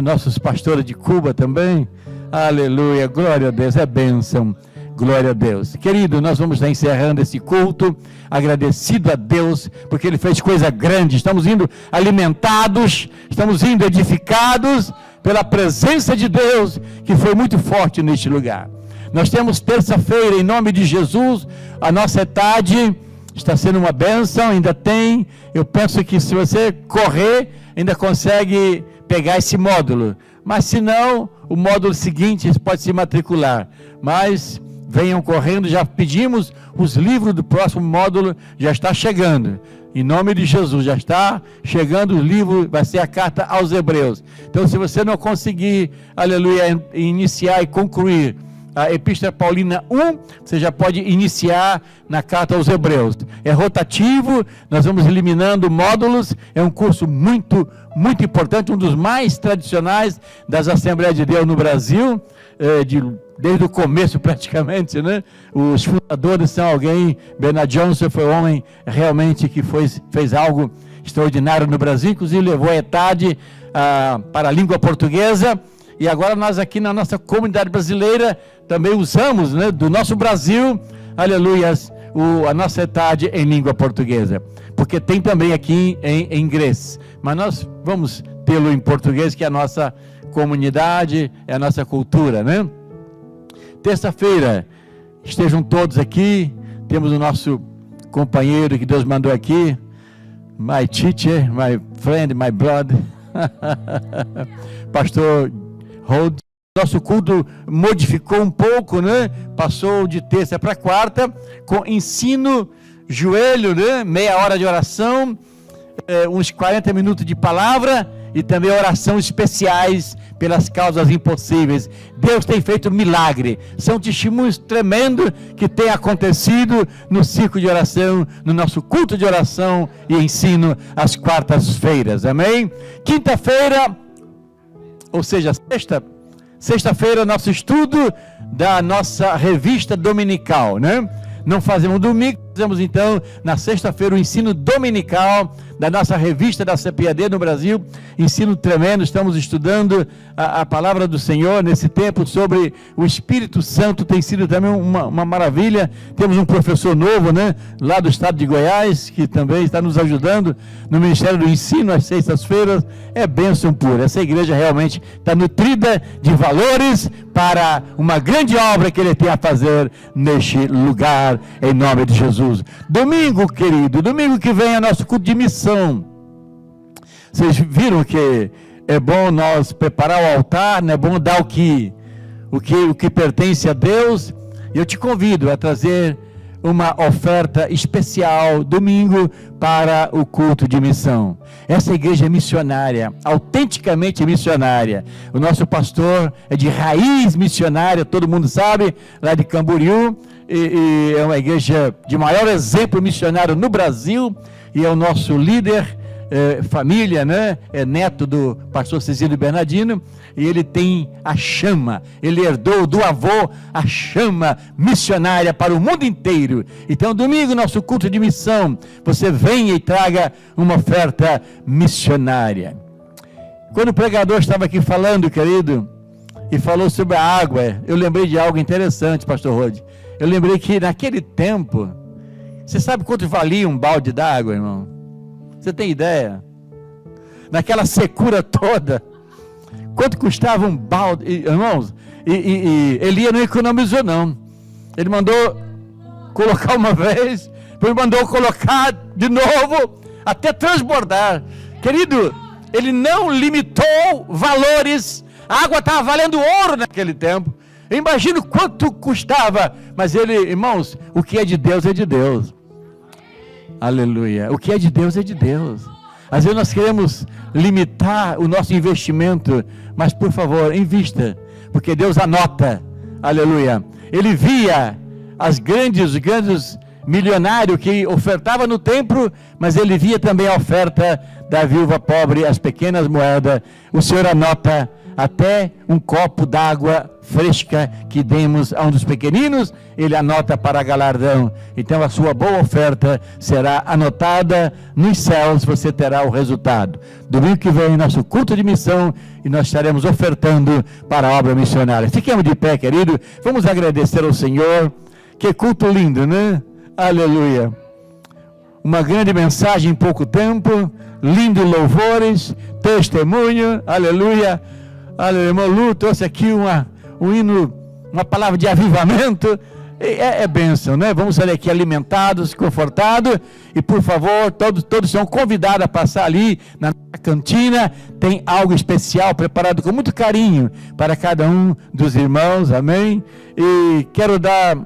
Nossos pastores de Cuba também, aleluia, glória a Deus, é bênção. Glória a Deus. Querido, nós vamos estar encerrando esse culto, agradecido a Deus, porque Ele fez coisa grande. Estamos indo alimentados, estamos indo edificados pela presença de Deus, que foi muito forte neste lugar. Nós temos terça-feira, em nome de Jesus, a nossa ETAD está sendo uma bênção, ainda tem. Eu penso que se você correr, ainda consegue pegar esse módulo. Mas se não, o módulo seguinte você pode se matricular. Mas venham correndo, já pedimos os livros do próximo módulo, já está chegando, em nome de Jesus, já está chegando o livro, vai ser a carta aos Hebreus. Então, se você não conseguir, aleluia, iniciar e concluir a Epístola Paulina 1, você já pode iniciar na carta aos Hebreus. É rotativo, nós vamos eliminando módulos, é um curso muito importante, um dos mais tradicionais das Assembleias de Deus no Brasil, desde o começo praticamente, né? Os fundadores são alguém, Bernard Johnson foi um homem realmente que fez algo extraordinário no Brasil, inclusive levou a ETAD para a língua portuguesa, e agora nós aqui na nossa comunidade brasileira também usamos, né, do nosso Brasil, aleluia, a nossa ETAD em língua portuguesa, porque tem também aqui em inglês, mas nós vamos tê-lo em português, que é a nossa comunidade, é a nossa cultura, né? Terça-feira, estejam todos aqui, temos o nosso companheiro que Deus mandou aqui, my teacher, my friend, my brother, pastor Hold. Nosso culto modificou um pouco, né? Passou de terça para quarta, com ensino, joelho, né? Meia hora de oração, uns 40 minutos de palavra, e também orações especiais pelas causas impossíveis. Deus tem feito milagre. São testemunhos tremendos que têm acontecido no ciclo de oração, no nosso culto de oração e ensino às quartas-feiras. Amém? Quinta-feira, ou seja, sexta-feira, nosso estudo da nossa revista dominical, né? Não fazemos domingo, fazemos então na sexta-feira o ensino dominical da nossa revista da CPAD no Brasil. Ensino tremendo, estamos estudando a palavra do Senhor nesse tempo sobre o Espírito Santo, tem sido também uma maravilha. Temos um professor novo, né, lá do estado de Goiás, que também está nos ajudando no Ministério do Ensino às sextas-feiras. É bênção pura, essa igreja realmente está nutrida de valores para uma grande obra que Ele tem a fazer neste lugar, em nome de Jesus. Domingo, querido, domingo que vem é nosso culto de missão. Vocês viram que é bom nós preparar o altar, né? É bom dar o que pertence a Deus. E eu te convido a trazer uma oferta especial domingo para o culto de missão. Essa igreja é missionária, autenticamente missionária. O nosso pastor é de raiz missionária, todo mundo sabe, lá de Camboriú, e é uma igreja de maior exemplo missionário no Brasil, e é o nosso líder, família, né? É neto do pastor Cecílio Bernardino, e ele tem a chama, ele herdou do avô a chama missionária para o mundo inteiro. Então domingo, nosso culto de missão, você venha e traga uma oferta missionária. Quando o pregador estava aqui falando, querido, e falou sobre a água, eu lembrei de algo interessante, pastor Rode. Eu lembrei que naquele tempo, você sabe quanto valia um balde d'água, irmão? Você tem ideia? Naquela secura toda, quanto custava um balde, irmãos? E Elia não economizou, não. Ele mandou colocar uma vez, depois mandou colocar de novo, até transbordar. Querido, ele não limitou valores. A água estava valendo ouro naquele tempo. Eu imagino quanto custava, mas ele, irmãos, o que é de Deus é de Deus. Aleluia. O que é de Deus é de Deus. Às vezes nós queremos limitar o nosso investimento, mas por favor, invista, porque Deus anota. Aleluia. Ele via os grandes milionários que ofertavam no templo, mas ele via também a oferta da viúva pobre, as pequenas moedas. O Senhor anota até um copo d'água fresca que demos a um dos pequeninos, ele anota para galardão. Então a sua boa oferta será anotada nos céus, você terá o resultado. Domingo que vem, nosso culto de missão, e nós estaremos ofertando para a obra missionária. Fiquemos de pé, querido, vamos agradecer ao Senhor. Que culto lindo, né? Aleluia. Uma grande mensagem em pouco tempo, lindos louvores, testemunho, aleluia. Aleluia, irmão Lu trouxe aqui um hino, uma palavra de avivamento. É bênção, né? Vamos sair aqui alimentados, confortados, e por favor, todos são convidados a passar ali na cantina. Tem algo especial preparado com muito carinho para cada um dos irmãos, amém? E quero dar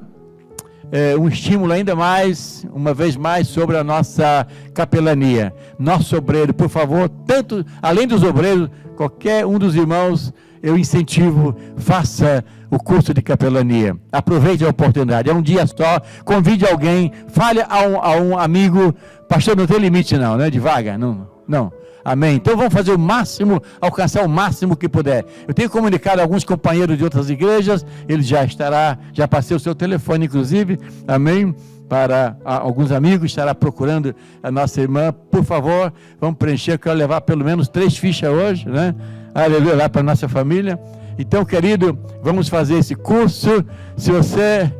um estímulo ainda mais, uma vez mais, sobre a nossa capelania. Nosso obreiro, por favor, tanto, além dos obreiros, qualquer um dos irmãos, eu incentivo, faça o curso de capelania. Aproveite a oportunidade, é um dia só, convide alguém, fale a um amigo. Pastor, não tem limite não, né, de vaga? Não. Amém. Então vamos fazer o máximo, alcançar o máximo que puder. Eu tenho comunicado a alguns companheiros de outras igrejas, ele já passei o seu telefone, inclusive, amém, para alguns amigos, estará procurando a nossa irmã. Por favor, vamos preencher, eu quero levar pelo menos 3 fichas hoje, né? Aleluia, lá para a nossa família. Então, querido, vamos fazer esse curso. Se você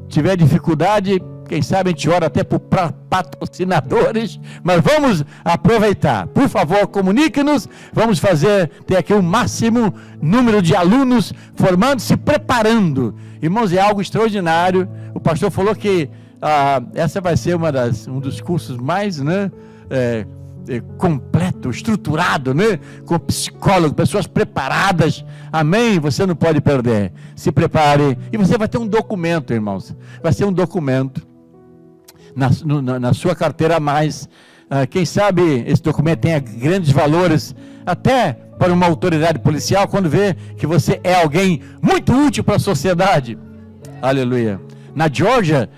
tiver dificuldade, quem sabe a gente ora até por patrocinadores, mas vamos aproveitar. Por favor, comunique-nos, vamos ter aqui o máximo número de alunos formando-se, preparando. Irmãos, é algo extraordinário. O pastor falou que essa vai ser um dos cursos mais, né, completo, estruturado, né, com psicólogo, pessoas preparadas, amém? Você não pode perder. Se prepare, e você vai ter um documento, irmãos, vai ser um documento na sua carteira a mais. Quem sabe esse documento tenha grandes valores, até para uma autoridade policial quando vê que você é alguém muito útil para a sociedade. Aleluia. Na Geórgia,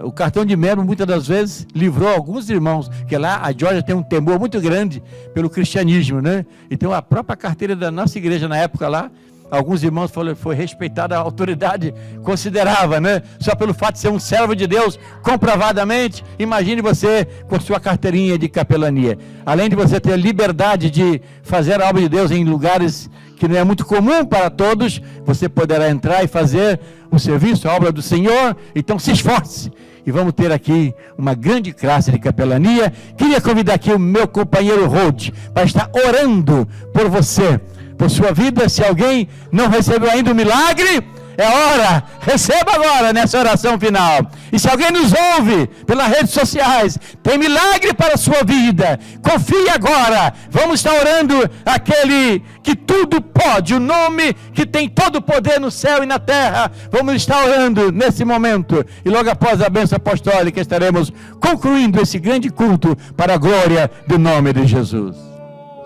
o cartão de membro muitas das vezes livrou alguns irmãos, que lá a Geórgia tem um temor muito grande pelo cristianismo, né? Então a própria carteira da nossa igreja na época lá, alguns irmãos foi respeitada, a autoridade considerava, né? Só pelo fato de ser um servo de Deus, comprovadamente. Imagine você com sua carteirinha de capelania. Além de você ter liberdade de fazer a obra de Deus em lugares que não é muito comum para todos, você poderá entrar e fazer o serviço, a obra do Senhor. Então se esforce. E vamos ter aqui uma grande classe de capelania. Queria convidar aqui o meu companheiro Rod para estar orando por você, por sua vida. Se alguém não recebeu ainda o milagre, é hora, receba agora nessa oração final. E se alguém nos ouve pelas redes sociais, tem milagre para a sua vida, confie agora. Vamos estar orando aquele que tudo pode, o nome que tem todo o poder no céu e na terra. Vamos estar orando nesse momento, e logo após a bênção apostólica estaremos concluindo esse grande culto para a glória do nome de Jesus.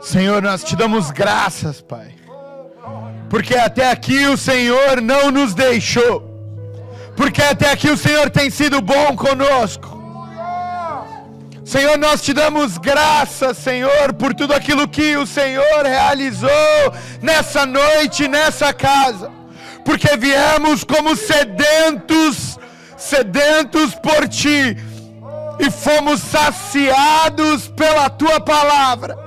Senhor, nós te damos graças, Pai, porque até aqui o Senhor não nos deixou, porque até aqui o Senhor tem sido bom conosco. Senhor, nós te damos graças, Senhor, por tudo aquilo que o Senhor realizou nessa noite, nessa casa, porque viemos como sedentos por Ti, e fomos saciados pela Tua palavra.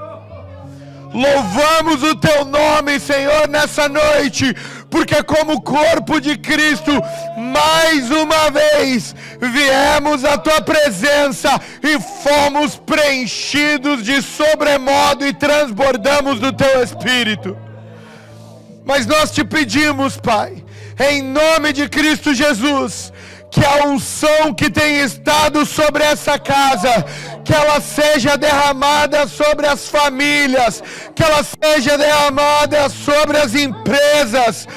Louvamos o Teu nome, Senhor, nessa noite, porque como corpo de Cristo, mais uma vez, viemos à Tua presença e fomos preenchidos de sobremodo e transbordamos do Teu Espírito. Mas nós te pedimos, Pai, em nome de Cristo Jesus, que a unção que tem estado sobre essa casa, que ela seja derramada sobre as famílias, que ela seja derramada sobre as empresas,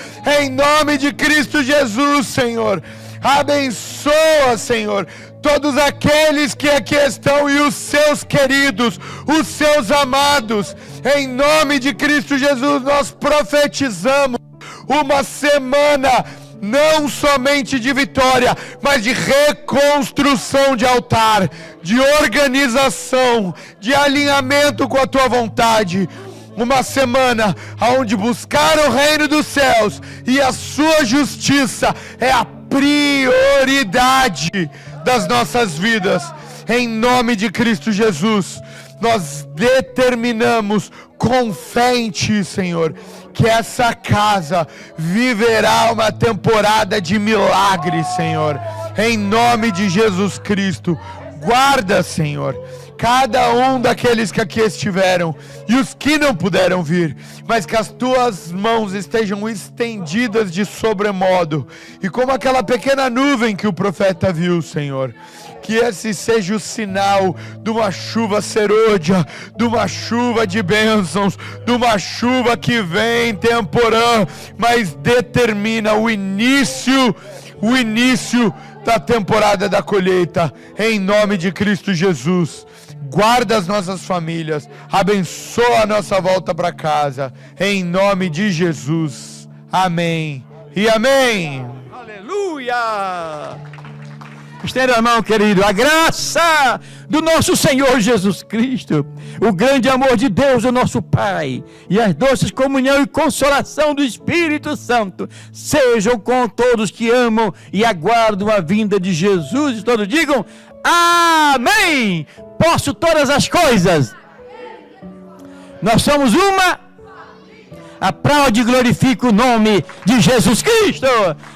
em nome de Cristo Jesus, Senhor. Abençoa, Senhor, todos aqueles que aqui estão e os seus queridos, os seus amados. Em nome de Cristo Jesus, nós profetizamos uma semana não somente de vitória, mas de reconstrução de altar, de organização, de alinhamento com a Tua vontade. Uma semana onde buscar o reino dos céus e a Sua justiça é a prioridade das nossas vidas. Em nome de Cristo Jesus, nós determinamos com fé em Ti, Senhor, que essa casa viverá uma temporada de milagres, Senhor. Em nome de Jesus Cristo, guarda, Senhor, cada um daqueles que aqui estiveram e os que não puderam vir, mas que as Tuas mãos estejam estendidas de sobremodo, e como aquela pequena nuvem que o profeta viu, Senhor, que esse seja o sinal de uma chuva serôdia, de uma chuva de bênçãos, de uma chuva que vem temporã, mas determina o início da temporada da colheita, em nome de Cristo Jesus. Guarda as nossas famílias, abençoa a nossa volta para casa, em nome de Jesus. Amém e amém. Aleluia! Estenda a mão, querido. A graça do nosso Senhor Jesus Cristo, o grande amor de Deus, o nosso Pai, e as doces comunhão e consolação do Espírito Santo sejam com todos que amam e aguardam a vinda de Jesus. E todos digam amém. Posso todas as coisas. Nós somos uma. Aplaude e glorifica o nome de Jesus Cristo.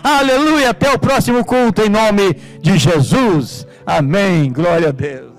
Aleluia. Até o próximo culto em nome de Jesus. Amém. Glória a Deus.